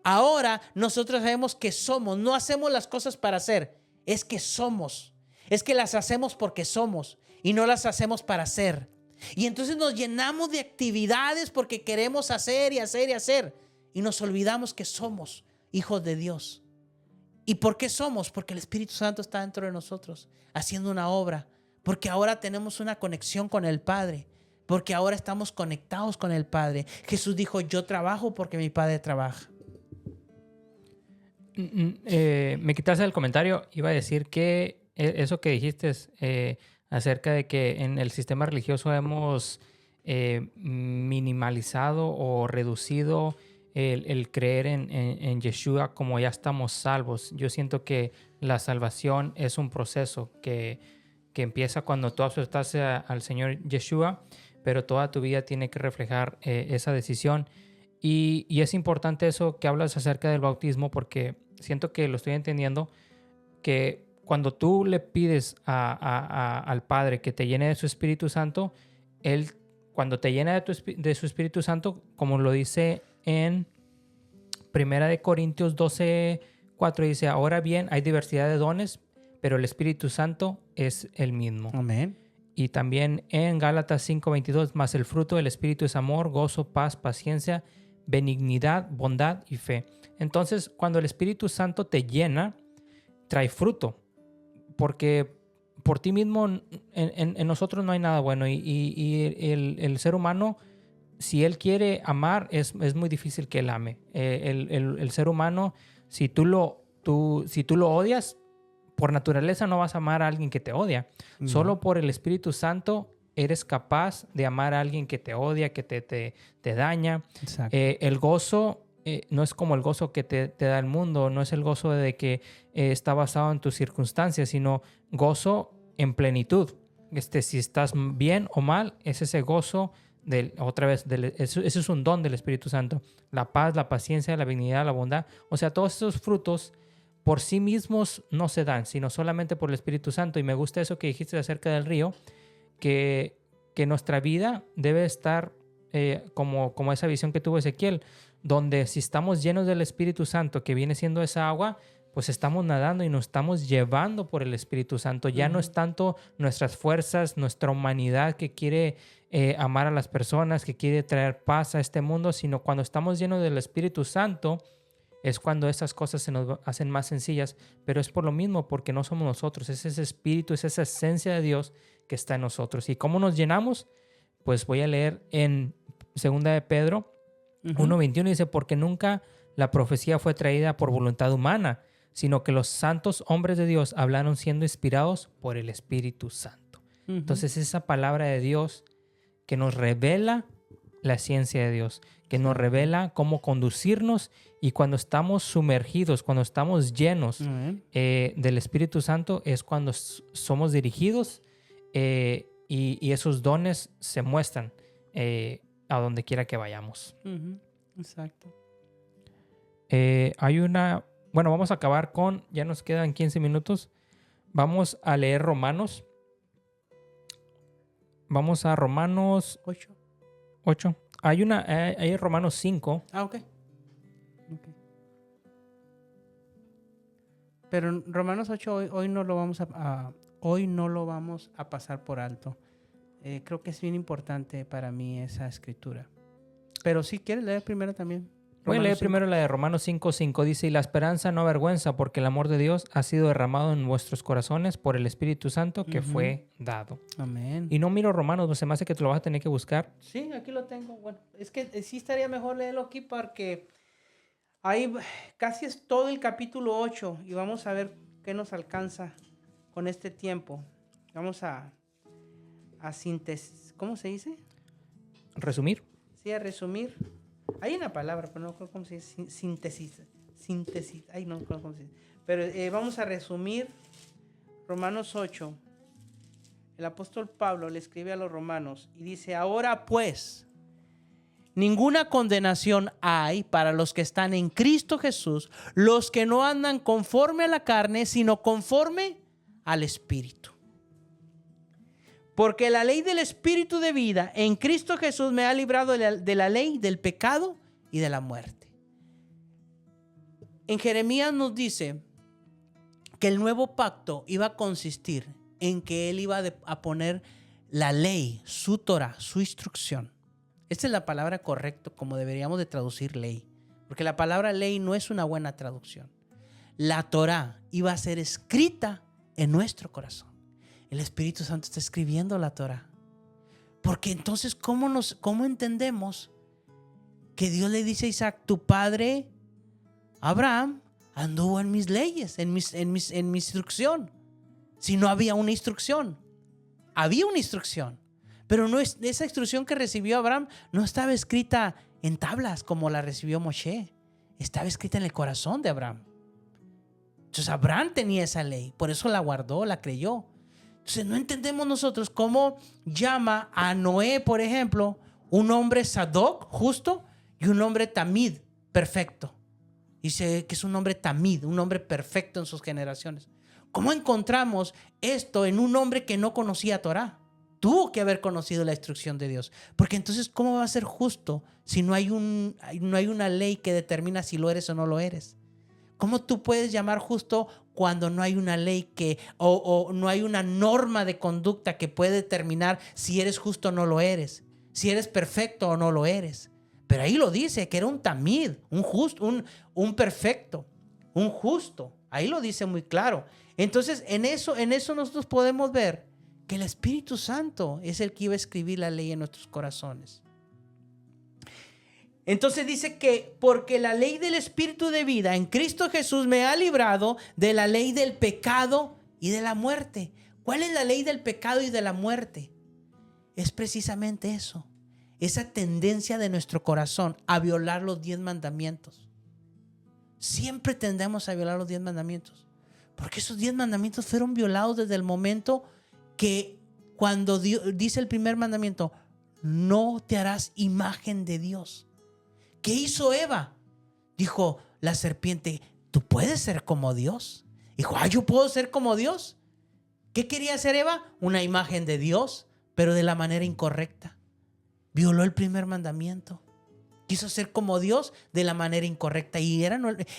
Ahora nosotros sabemos que somos. No hacemos las cosas para hacer. Es que somos. Es que las hacemos porque somos y no las hacemos para hacer. Y entonces nos llenamos de actividades porque queremos hacer y hacer y hacer. Y nos olvidamos que somos hijos de Dios. ¿Y por qué somos? Porque el Espíritu Santo está dentro de nosotros haciendo una obra. Porque ahora tenemos una conexión con el Padre. Porque ahora estamos conectados con el Padre. Jesús dijo: yo trabajo porque mi Padre trabaja. Me quitaste el comentario. Iba a decir que eso que dijiste acerca de que en el sistema religioso hemos minimalizado o reducido el creer en Yeshua como ya estamos salvos. Yo siento que la salvación es un proceso que empieza cuando tú aceptas al Señor Yeshua, pero toda tu vida tiene que reflejar esa decisión. Y es importante eso que hablas acerca del bautismo, porque siento que lo estoy entendiendo, que cuando tú le pides al Padre que te llene de su Espíritu Santo, Él, cuando te llena de su Espíritu Santo, como lo dice en 1 Corintios 12, 4 dice, ahora bien, hay diversidad de dones, pero el Espíritu Santo es el mismo. Amén. Y también en Gálatas 5:22, más el fruto del Espíritu es amor, gozo, paz, paciencia, benignidad, bondad y fe. Entonces, cuando el Espíritu Santo te llena, trae fruto, porque por ti mismo en nosotros no hay nada bueno, y el ser humano, si él quiere amar, es muy difícil que él ame. El ser humano, si tú lo odias, por naturaleza no vas a amar a alguien que te odia. No. Solo por el Espíritu Santo eres capaz de amar a alguien que te odia, que te daña. Exacto. El gozo no es como el gozo que te da el mundo, no es el gozo de que está basado en tus circunstancias, sino gozo en plenitud. Si estás bien o mal, es ese gozo, ese es un don del Espíritu Santo. La paz, la paciencia, la benignidad, la bondad. O sea, todos esos frutos por sí mismos no se dan, sino solamente por el Espíritu Santo. Y me gusta eso que dijiste acerca del río, que nuestra vida debe estar como esa visión que tuvo Ezequiel, donde si estamos llenos del Espíritu Santo, que viene siendo esa agua, pues estamos nadando y nos estamos llevando por el Espíritu Santo. Ya no es tanto nuestras fuerzas, nuestra humanidad que quiere amar a las personas, que quiere traer paz a este mundo, sino cuando estamos llenos del Espíritu Santo, es cuando esas cosas se nos hacen más sencillas, pero es por lo mismo, porque no somos nosotros, es ese espíritu, es esa esencia de Dios que está en nosotros. ¿Y cómo nos llenamos? Pues voy a leer en 2 de Pedro 1:21, dice, porque nunca la profecía fue traída por voluntad humana, sino que los santos hombres de Dios hablaron siendo inspirados por el Espíritu Santo. Entonces esa palabra de Dios que nos revela la ciencia de Dios, que nos revela cómo conducirnos, y cuando estamos sumergidos, cuando estamos llenos del Espíritu Santo, es cuando somos dirigidos y esos dones se muestran a donde quiera que vayamos. Exacto. Bueno, vamos a acabar ya nos quedan 15 minutos. Vamos a leer Romanos. Vamos a Romanos 8. Hay Romanos 5. Ok. Pero en Romanos 8 hoy no lo vamos a pasar por alto. Creo que es bien importante para mí esa escritura. Pero si quieres leer primero también. Voy a leer primero la de Romanos 5:5. Dice, y la esperanza no avergüenza, porque el amor de Dios ha sido derramado en vuestros corazones por el Espíritu Santo que fue dado. Amén. Y no miro Romanos, se me hace que te lo vas a tener que buscar. Sí, aquí lo tengo. Bueno, es que sí estaría mejor leerlo aquí porque ahí casi es todo el capítulo 8 y vamos a ver qué nos alcanza con este tiempo. Vamos a ¿cómo se dice? ¿Resumir? Sí, a resumir. Hay una palabra, pero no creo cómo se dice. Síntesis. Ay, no creo cómo se dice. Pero vamos a resumir Romanos 8. El apóstol Pablo le escribe a los romanos y dice, ahora pues, ninguna condenación hay para los que están en Cristo Jesús, los que no andan conforme a la carne, sino conforme al Espíritu. Porque la ley del Espíritu de vida en Cristo Jesús me ha librado de la ley del pecado y de la muerte. En Jeremías nos dice que el nuevo pacto iba a consistir en que él iba a poner la ley, su Torah, su instrucción. Esta es la palabra correcta como deberíamos de traducir ley. Porque la palabra ley no es una buena traducción. La Torah iba a ser escrita en nuestro corazón. El Espíritu Santo está escribiendo la Torah. Porque entonces, ¿cómo entendemos que Dios le dice a Isaac, tu padre Abraham anduvo en mis leyes, en mi instrucción? Si no había una instrucción. Había una instrucción. Pero no es, esa instrucción que recibió Abraham no estaba escrita en tablas como la recibió Moshe. Estaba escrita en el corazón de Abraham. Entonces Abraham tenía esa ley. Por eso la guardó, la creyó. Entonces no entendemos nosotros cómo llama a Noé, por ejemplo, un hombre Sadoc, justo, y un hombre Tamid, perfecto. Dice que es un hombre Tamid, un hombre perfecto en sus generaciones. ¿Cómo encontramos esto en un hombre que no conocía Torah? Tuvo que haber conocido la instrucción de Dios. Porque entonces, ¿cómo va a ser justo si no hay una ley que determina si lo eres o no lo eres? ¿Cómo tú puedes llamar justo cuando no hay una ley o no hay una norma de conducta que puede determinar si eres justo o no lo eres? Si eres perfecto o no lo eres. Pero ahí lo dice, que era un tamid, un justo, un perfecto, un justo. Ahí lo dice muy claro. Entonces, en eso nosotros podemos ver que el Espíritu Santo es el que iba a escribir la ley en nuestros corazones. Entonces dice que porque la ley del Espíritu de vida en Cristo Jesús me ha librado de la ley del pecado y de la muerte. ¿Cuál es la ley del pecado y de la muerte? Es precisamente eso. Esa tendencia de nuestro corazón a violar los 10 mandamientos. Siempre tendemos a violar los 10 mandamientos. Porque esos 10 mandamientos fueron violados desde el momento que cuando dice el primer mandamiento, no te harás imagen de Dios. ¿Qué hizo Eva? Dijo la serpiente, ¿tú puedes ser como Dios? Dijo, ¿yo puedo ser como Dios? ¿Qué quería hacer Eva? Una imagen de Dios, pero de la manera incorrecta. Violó el primer mandamiento. Quiso ser como Dios de la manera incorrecta. Y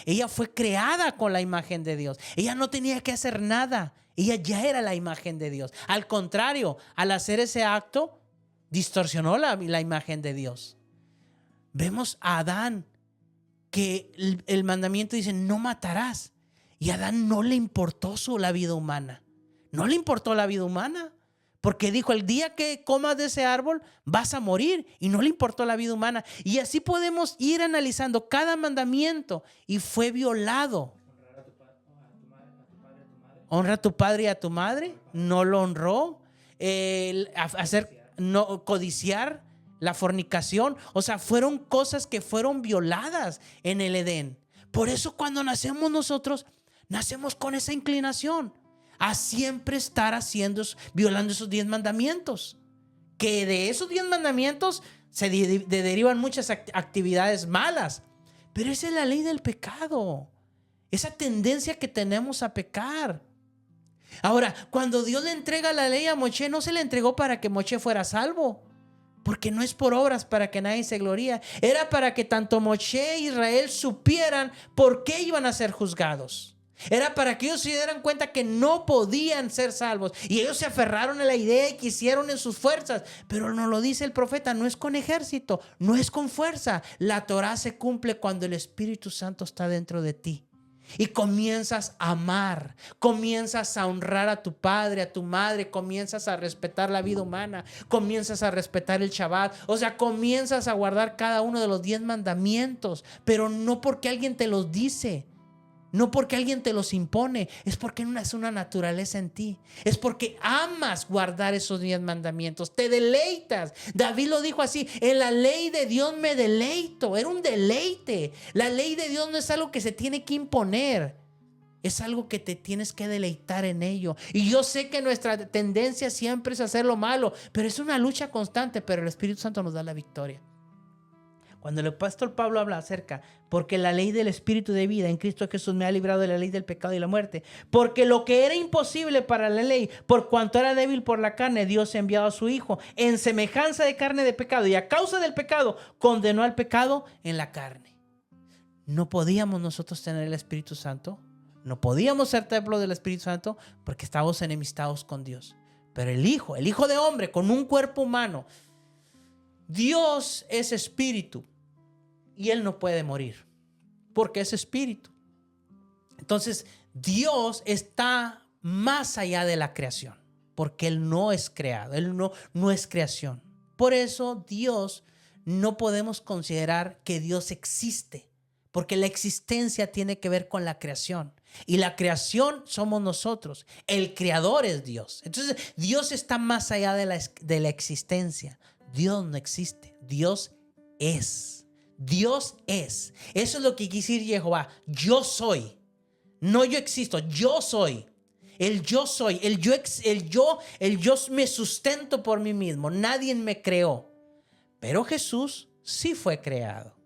ella fue creada con la imagen de Dios. Ella no tenía que hacer nada. Ella ya era la imagen de Dios. Al contrario, al hacer ese acto, distorsionó la imagen de Dios. Vemos a Adán que el mandamiento dice no matarás. Y a Adán no le importó la vida humana. No le importó la vida humana. Porque dijo, el día que comas de ese árbol vas a morir. Y no le importó la vida humana. Y así podemos ir analizando cada mandamiento. Y fue violado. Honra a tu padre y a tu madre. No lo honró. Codiciar, la fornicación. O sea, fueron cosas que fueron violadas en el Edén. Por eso cuando nacemos nosotros, nacemos con esa inclinación a siempre estar violando esos 10 mandamientos. Que de esos 10 mandamientos se derivan muchas actividades malas. Pero esa es la ley del pecado. Esa tendencia que tenemos a pecar. Ahora, cuando Dios le entrega la ley a Moshe, no se le entregó para que Moshe fuera salvo. Porque no es por obras para que nadie se gloríe. Era para que tanto Moshe e Israel supieran por qué iban a ser juzgados. Era para que ellos se dieran cuenta que no podían ser salvos. Y ellos se aferraron a la idea y quisieron en sus fuerzas. Pero nos lo dice el profeta, no es con ejército, no es con fuerza. La Torah se cumple cuando el Espíritu Santo está dentro de ti. Y comienzas a amar, comienzas a honrar a tu padre, a tu madre, comienzas a respetar la vida humana, comienzas a respetar el Shabbat. O sea, comienzas a guardar cada uno de los 10 mandamientos. Pero no porque alguien te los dice. No porque alguien te los impone, es porque es una naturaleza en ti. Es porque amas guardar esos 10 mandamientos, te deleitas. David lo dijo así, en la ley de Dios me deleito. Era un deleite. La ley de Dios no es algo que se tiene que imponer. Es algo que te tienes que deleitar en ello. Y yo sé que nuestra tendencia siempre es hacer lo malo, pero es una lucha constante, pero el Espíritu Santo nos da la victoria. Cuando el apóstol Pablo habla acerca, porque la ley del Espíritu de vida en Cristo Jesús me ha librado de la ley del pecado y la muerte, porque lo que era imposible para la ley, por cuanto era débil por la carne, Dios ha enviado a su Hijo en semejanza de carne de pecado, y a causa del pecado condenó al pecado en la carne. No podíamos nosotros tener el Espíritu Santo, no podíamos ser templo del Espíritu Santo porque estábamos enemistados con Dios. Pero el Hijo de hombre con un cuerpo humano, Dios es espíritu y Él no puede morir porque es espíritu. Entonces Dios está más allá de la creación porque Él no es creado, Él no es creación. Por eso Dios no podemos considerar que Dios existe, porque la existencia tiene que ver con la creación. Y la creación somos nosotros. El creador es Dios. Entonces Dios está más allá de la existencia. Dios no existe. Dios es. Dios es. Eso es lo que quiere decir Jehová. Yo soy. No yo existo. Yo soy. El yo soy. El yo me sustento por mí mismo. Nadie me creó. Pero Jesús sí fue creado.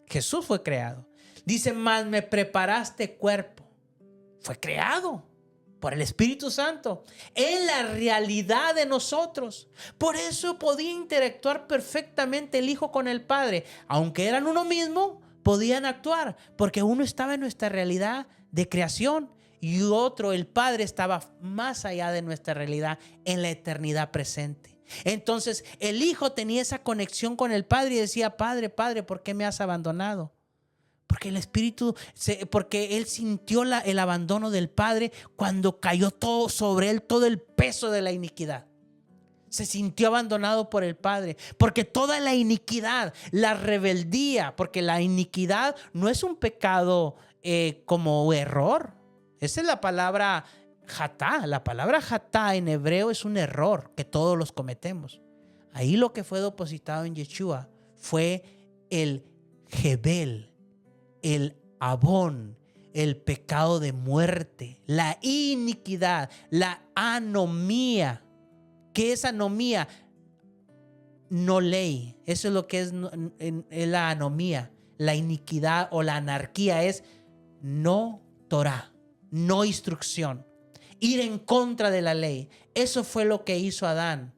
Jesús fue creado. Dice, mas me preparaste cuerpo. Fue creado por el Espíritu Santo en la realidad de nosotros. Por eso podía interactuar perfectamente el Hijo con el Padre. Aunque eran uno mismo, podían actuar, porque uno estaba en nuestra realidad de creación y otro, el Padre, estaba más allá de nuestra realidad en la eternidad presente. Entonces el Hijo tenía esa conexión con el Padre y decía: Padre, Padre, ¿por qué me has abandonado? Porque el Espíritu, porque él sintió el abandono del Padre cuando cayó todo sobre él, todo el peso de la iniquidad. Se sintió abandonado por el Padre, porque toda la iniquidad, la rebeldía, porque la iniquidad no es un pecado como error. Esa es la palabra hatá. La palabra hatá en hebreo es un error que todos los cometemos. Ahí lo que fue depositado en Yeshua fue el Hebel, el abón, el pecado de muerte, la iniquidad, la anomía. ¿Qué es anomía? No ley. Eso es lo que es la anomía. La iniquidad o la anarquía es no Torah, no instrucción, ir en contra de la ley. Eso fue lo que hizo Adán.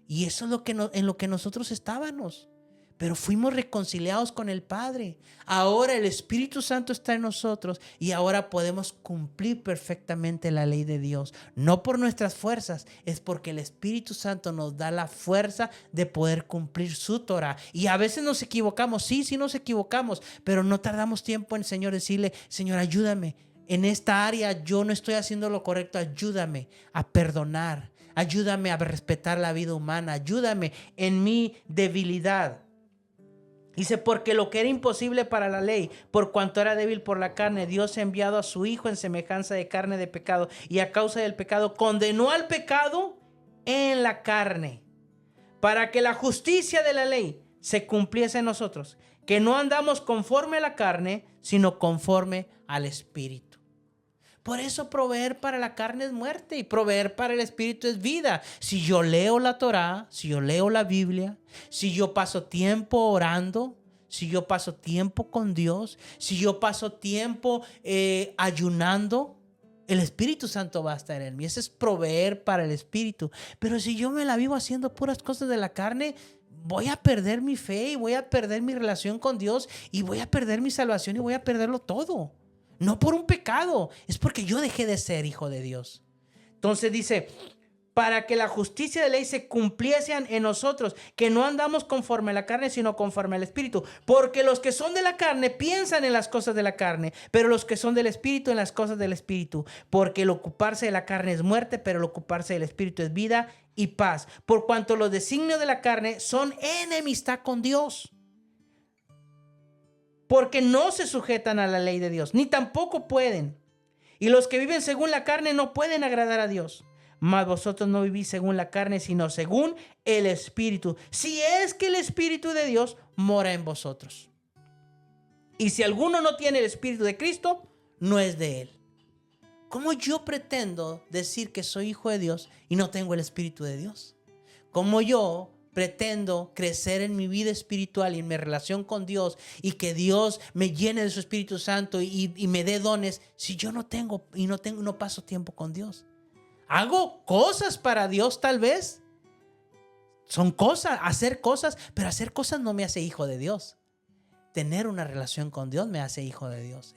Y eso es en lo que nosotros estábamos. Pero fuimos reconciliados con el Padre. Ahora el Espíritu Santo está en nosotros y ahora podemos cumplir perfectamente la ley de Dios. No por nuestras fuerzas, es porque el Espíritu Santo nos da la fuerza de poder cumplir su Torah. Y a veces nos equivocamos, sí nos equivocamos, pero no tardamos tiempo en el Señor decirle: Señor, ayúdame. En esta área yo no estoy haciendo lo correcto, ayúdame a perdonar. Ayúdame a respetar la vida humana. Ayúdame en mi debilidad. Dice: porque lo que era imposible para la ley, por cuanto era débil por la carne, Dios ha enviado a su Hijo en semejanza de carne de pecado, y a causa del pecado condenó al pecado en la carne, para que la justicia de la ley se cumpliese en nosotros, que no andamos conforme a la carne, sino conforme al Espíritu. Por eso proveer para la carne es muerte y proveer para el Espíritu es vida. Si yo leo la Torá, si yo leo la Biblia, si yo paso tiempo orando, si yo paso tiempo con Dios, si yo paso tiempo ayunando, el Espíritu Santo va a estar en mí. Ese es proveer para el Espíritu. Pero si yo me la vivo haciendo puras cosas de la carne, voy a perder mi fe y voy a perder mi relación con Dios y voy a perder mi salvación y voy a perderlo todo. No por un pecado, es porque yo dejé de ser hijo de Dios. Entonces dice: para que la justicia de ley se cumpliese en nosotros, que no andamos conforme a la carne, sino conforme al Espíritu. Porque los que son de la carne piensan en las cosas de la carne, pero los que son del Espíritu en las cosas del Espíritu. Porque el ocuparse de la carne es muerte, pero el ocuparse del Espíritu es vida y paz. Por cuanto los designios de la carne son enemistad con Dios, porque no se sujetan a la ley de Dios, ni tampoco pueden. Y los que viven según la carne no pueden agradar a Dios. Mas vosotros no vivís según la carne, sino según el Espíritu, si es que el Espíritu de Dios mora en vosotros. Y si alguno no tiene el Espíritu de Cristo, no es de él. ¿Cómo yo pretendo decir que soy hijo de Dios y no tengo el Espíritu de Dios? ¿Cómo yo pretendo crecer en mi vida espiritual y en mi relación con Dios y que Dios me llene de su Espíritu Santo y me dé dones si yo no paso tiempo con Dios? Hago cosas para Dios, tal vez. Son cosas, hacer cosas, pero hacer cosas no me hace hijo de Dios. Tener una relación con Dios me hace hijo de Dios.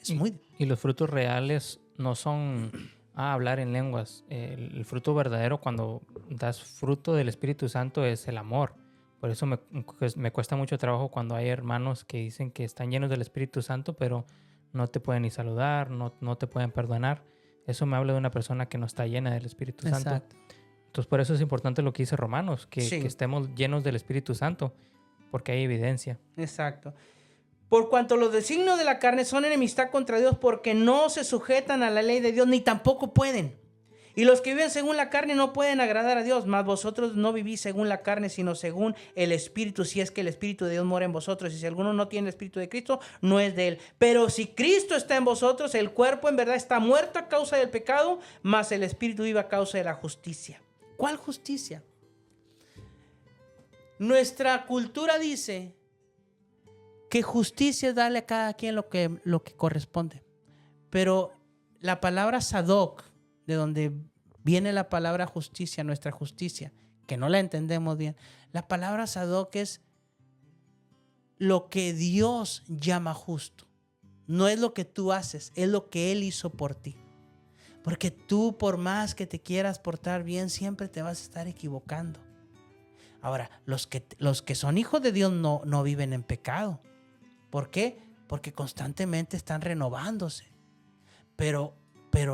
Y los frutos reales no son hablar en lenguas. El fruto verdadero, cuando das fruto del Espíritu Santo, es el amor. Por eso me cuesta mucho trabajo cuando hay hermanos que dicen que están llenos del Espíritu Santo, pero no te pueden ni saludar, no te pueden perdonar. Eso me habla de una persona que no está llena del Espíritu Santo. Exacto. Entonces, por eso es importante lo que dice Romanos, que estemos llenos del Espíritu Santo, porque hay evidencia. Exacto. Por cuanto los designios de la carne son enemistad contra Dios, porque no se sujetan a la ley de Dios, ni tampoco pueden. Y los que viven según la carne no pueden agradar a Dios, mas vosotros no vivís según la carne, sino según el Espíritu, si es que el Espíritu de Dios mora en vosotros. Y si alguno no tiene el Espíritu de Cristo, no es de él. Pero si Cristo está en vosotros, el cuerpo en verdad está muerto a causa del pecado, mas el Espíritu vive a causa de la justicia. ¿Cuál justicia? Nuestra cultura dice que justicia es darle a cada quien lo que corresponde. Pero la palabra Sadoc, de donde viene la palabra justicia, nuestra justicia, que no la entendemos bien, la palabra Sadoc es lo que Dios llama justo. No es lo que tú haces, es lo que Él hizo por ti. Porque tú, por más que te quieras portar bien, siempre te vas a estar equivocando. Ahora, los que son hijos de Dios no viven en pecado. ¿Por qué? Porque constantemente están renovándose. Pero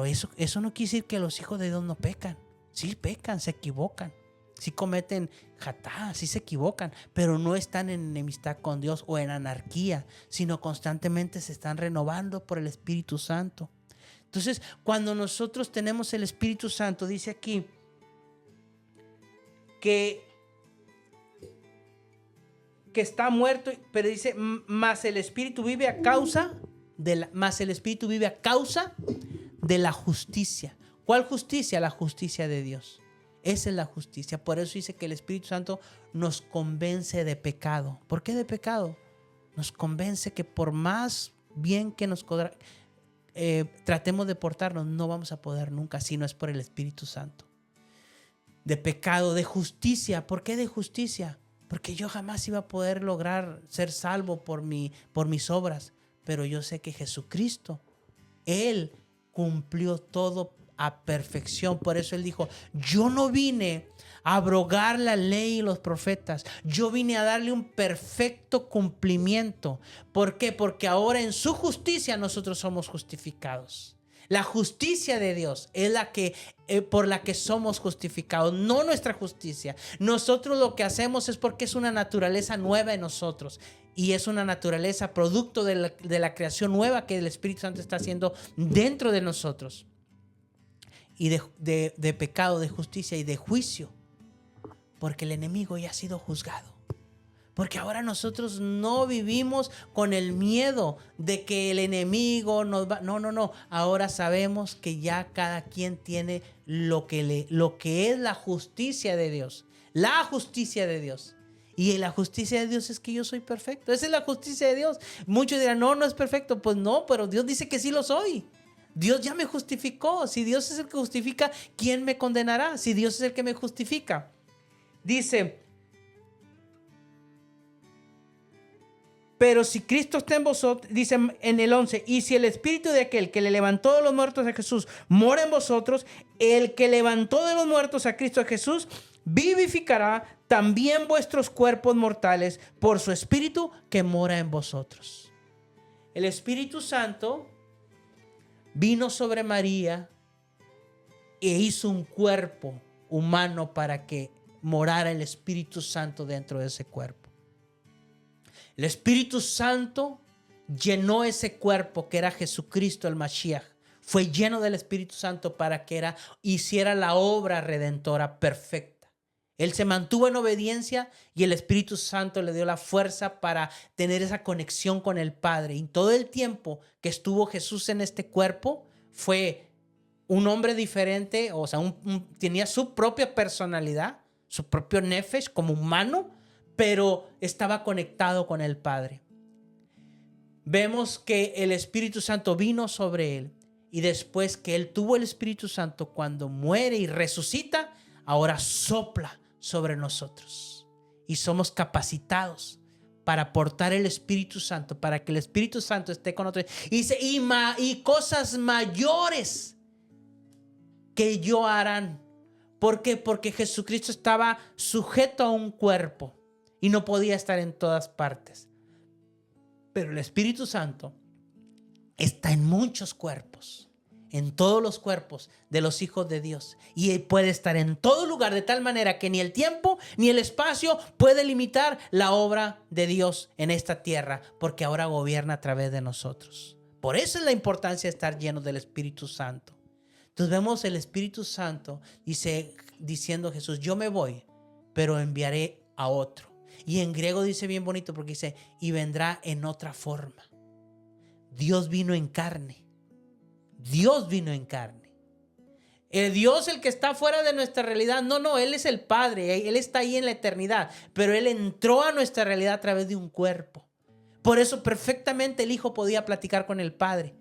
eso no quiere decir que los hijos de Dios no pecan. Sí pecan, se equivocan. Sí cometen jatá, sí se equivocan. Pero no están en enemistad con Dios o en anarquía, sino constantemente se están renovando por el Espíritu Santo. Entonces, cuando nosotros tenemos el Espíritu Santo, dice aquí que está muerto, pero dice, mas el Espíritu vive a causa de la justicia. ¿Cuál justicia? La justicia de Dios. Esa es la justicia. Por eso dice que el Espíritu Santo nos convence de pecado. ¿Por qué de pecado? Nos convence que por más bien que nos tratemos de portarnos, no vamos a poder nunca, si no es por el Espíritu Santo. De pecado, de justicia. ¿Por qué de justicia? Porque yo jamás iba a poder lograr ser salvo por mis obras. Pero yo sé que Jesucristo, Él cumplió todo a perfección. Por eso Él dijo, yo no vine a abrogar la ley y los profetas. Yo vine a darle un perfecto cumplimiento. ¿Por qué? Porque ahora en su justicia nosotros somos justificados. La justicia de Dios es la que por la que somos justificados, no nuestra justicia. Nosotros lo que hacemos es porque es una naturaleza nueva en nosotros y es una naturaleza producto de la creación nueva que el Espíritu Santo está haciendo dentro de nosotros. Y de pecado, de justicia y de juicio, porque el enemigo ya ha sido juzgado. Porque ahora nosotros no vivimos con el miedo de que el enemigo nos va... No. Ahora sabemos que ya cada quien tiene lo que es la justicia de Dios. La justicia de Dios. Y la justicia de Dios es que yo soy perfecto. Esa es la justicia de Dios. Muchos dirán, no es perfecto. Pues no, pero Dios dice que sí lo soy. Dios ya me justificó. Si Dios es el que justifica, ¿quién me condenará? Si Dios es el que me justifica. Dice... Pero si Cristo está en vosotros, dice en el 11, y si el Espíritu de aquel que le levantó de los muertos a Jesús mora en vosotros, el que levantó de los muertos a Cristo Jesús vivificará también vuestros cuerpos mortales por su Espíritu que mora en vosotros. El Espíritu Santo vino sobre María e hizo un cuerpo humano para que morara el Espíritu Santo dentro de ese cuerpo. El Espíritu Santo llenó ese cuerpo que era Jesucristo el Mashiach. Fue lleno del Espíritu Santo para que hiciera la obra redentora perfecta. Él se mantuvo en obediencia y el Espíritu Santo le dio la fuerza para tener esa conexión con el Padre. Y todo el tiempo que estuvo Jesús en este cuerpo fue un hombre diferente, o sea, tenía su propia personalidad, su propio nefesh como humano, pero estaba conectado con el Padre. Vemos que el Espíritu Santo vino sobre él y después que él tuvo el Espíritu Santo, cuando muere y resucita, ahora sopla sobre nosotros y somos capacitados para portar el Espíritu Santo, para que el Espíritu Santo esté con nosotros. Y dice, y cosas mayores que yo harán. ¿Por qué? Porque Jesucristo estaba sujeto a un cuerpo y no podía estar en todas partes. Pero el Espíritu Santo está en muchos cuerpos, en todos los cuerpos de los hijos de Dios. Y puede estar en todo lugar de tal manera que ni el tiempo ni el espacio puede limitar la obra de Dios en esta tierra, porque ahora gobierna a través de nosotros. Por eso es la importancia de estar llenos del Espíritu Santo. Entonces vemos el Espíritu Santo diciendo Jesús, yo me voy, pero enviaré a otro. Y en griego dice bien bonito porque dice, y vendrá en otra forma. Dios vino en carne. Dios vino en carne. El Dios, el que está fuera de nuestra realidad, no, Él es el Padre, Él está ahí en la eternidad, pero Él entró a nuestra realidad a través de un cuerpo. Por eso perfectamente el Hijo podía platicar con el Padre.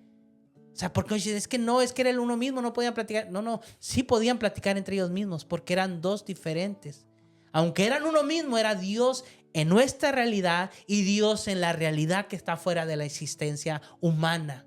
O sea, porque es que era el uno mismo, no podían platicar. No, sí podían platicar entre ellos mismos porque eran dos diferentes. Aunque eran uno mismo, era Dios en nuestra realidad y Dios en la realidad que está fuera de la existencia humana,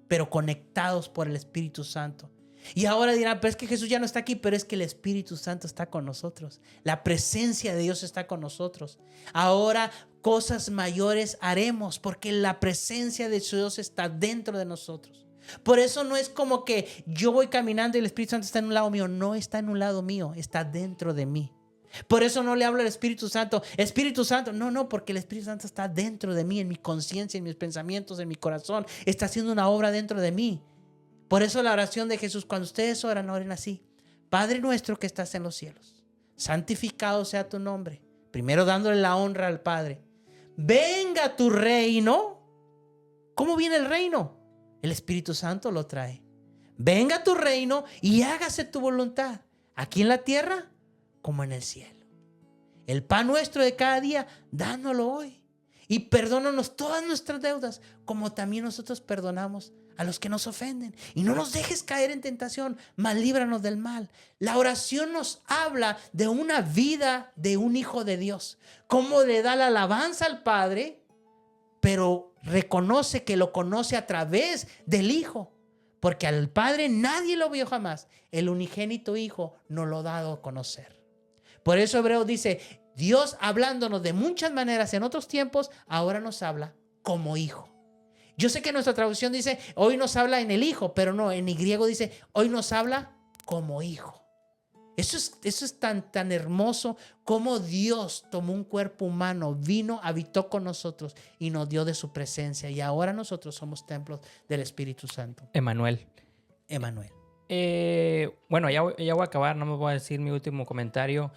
pero conectados por el Espíritu Santo. Y ahora dirán, pero es que Jesús ya no está aquí, pero es que el Espíritu Santo está con nosotros. La presencia de Dios está con nosotros. Ahora cosas mayores haremos porque la presencia de Dios está dentro de nosotros. Por eso no es como que yo voy caminando y el Espíritu Santo está en un lado mío. No está en un lado mío, está dentro de mí. Por eso no le hablo al Espíritu Santo. Espíritu Santo, no, porque el Espíritu Santo está dentro de mí, en mi conciencia, en mis pensamientos, en mi corazón. Está haciendo una obra dentro de mí. Por eso la oración de Jesús, cuando ustedes oran, oren así. Padre nuestro que estás en los cielos, santificado sea tu nombre. Primero dándole la honra al Padre. Venga tu reino. ¿Cómo viene el reino? El Espíritu Santo lo trae. Venga tu reino y hágase tu voluntad, aquí en la tierra como en el cielo. El pan nuestro de cada día, dánoslo hoy. Y perdónanos todas nuestras deudas, como también nosotros perdonamos a los que nos ofenden. Y no nos dejes caer en tentación, mas líbranos del mal. La oración nos habla de una vida de un hijo de Dios. Cómo le da la alabanza al Padre, pero reconoce que lo conoce a través del Hijo. Porque al Padre nadie lo vio jamás. El unigénito Hijo nos lo ha dado a conocer. Por eso Hebreos dice, Dios hablándonos de muchas maneras en otros tiempos, ahora nos habla como Hijo. Yo sé que nuestra traducción dice, hoy nos habla en el Hijo, pero no, en el griego dice, hoy nos habla como Hijo. Eso es tan hermoso como Dios tomó un cuerpo humano, vino, habitó con nosotros y nos dio de su presencia. Y ahora nosotros somos templos del Espíritu Santo. Emanuel. Bueno, ya voy a acabar, no me voy a decir mi último comentario.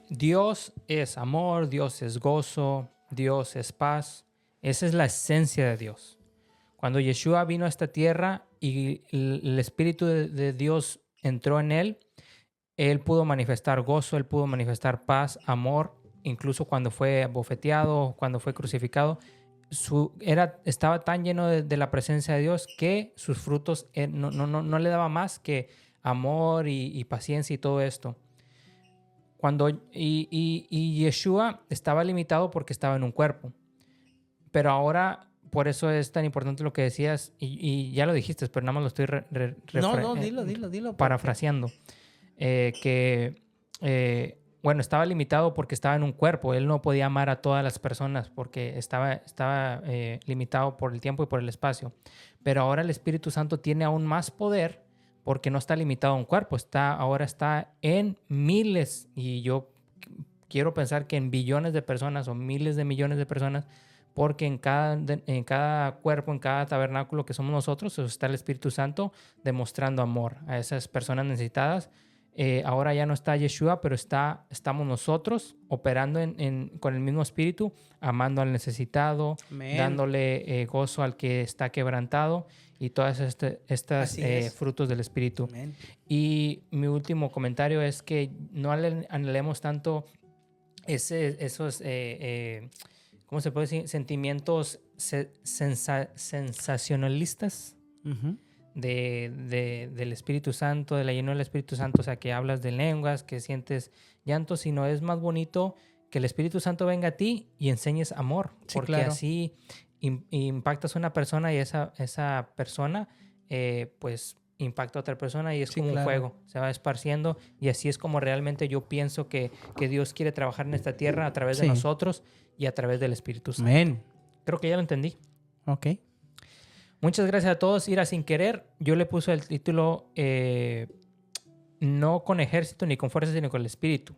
Dios es amor, Dios es gozo, Dios es paz. Esa es la esencia de Dios. Cuando Yeshua vino a esta tierra y el Espíritu de Dios entró en él pudo manifestar gozo, él pudo manifestar paz, amor, incluso cuando fue abofeteado, cuando fue crucificado. Estaba tan lleno de la presencia de Dios que sus frutos no le daba más que amor y paciencia y todo esto. Y Yeshua estaba limitado porque estaba en un cuerpo. Pero ahora, por eso es tan importante lo que decías, y ya lo dijiste, pero nada más lo estoy dilo. Parafraseando. Bueno, estaba limitado porque estaba en un cuerpo. Él no podía amar a todas las personas porque estaba limitado por el tiempo y por el espacio. Pero ahora el Espíritu Santo tiene aún más poder porque no está limitado a un cuerpo. Ahora está en miles, y yo quiero pensar que en billones de personas o miles de millones de personas, porque en cada cuerpo, en cada tabernáculo que somos nosotros, está el Espíritu Santo demostrando amor a esas personas necesitadas. Ahora ya no está Yeshua, pero estamos nosotros operando con el mismo Espíritu, amando al necesitado, Amen. Dándole gozo al que está quebrantado y todas estas frutos del Espíritu. Amen. Y mi último comentario es que no anhelemos tanto esos... ¿cómo se puede decir? Sentimientos sensacionalistas del Espíritu Santo, de la llenura del Espíritu Santo, o sea, que hablas de lenguas, que sientes llanto, sino es más bonito que el Espíritu Santo venga a ti y enseñes amor, porque claro. Así impactas a una persona y esa persona pues impacta a otra persona y es como un fuego, se va esparciendo, y así es como realmente yo pienso que Dios quiere trabajar en esta tierra a través de nosotros y a través del Espíritu Santo. Amén. Creo que ya lo entendí. Ok. Muchas gracias a todos. Ir a sin querer, yo le puse el título no con ejército ni con fuerzas, sino con el Espíritu.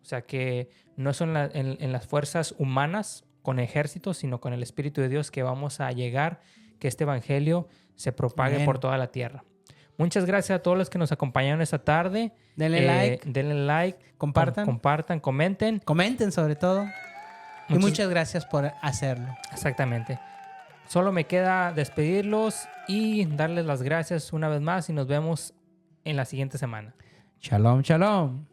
O sea que no son en las fuerzas humanas con ejércitos, sino con el Espíritu de Dios que vamos a llegar, que este evangelio se propague Amén. Por toda la tierra. Muchas gracias a todos los que nos acompañaron esta tarde. Denle like. Compartan, comenten. Comenten sobre todo. Y muchas gracias por hacerlo. Exactamente. Solo me queda despedirlos y darles las gracias una vez más y nos vemos en la siguiente semana. Shalom, shalom.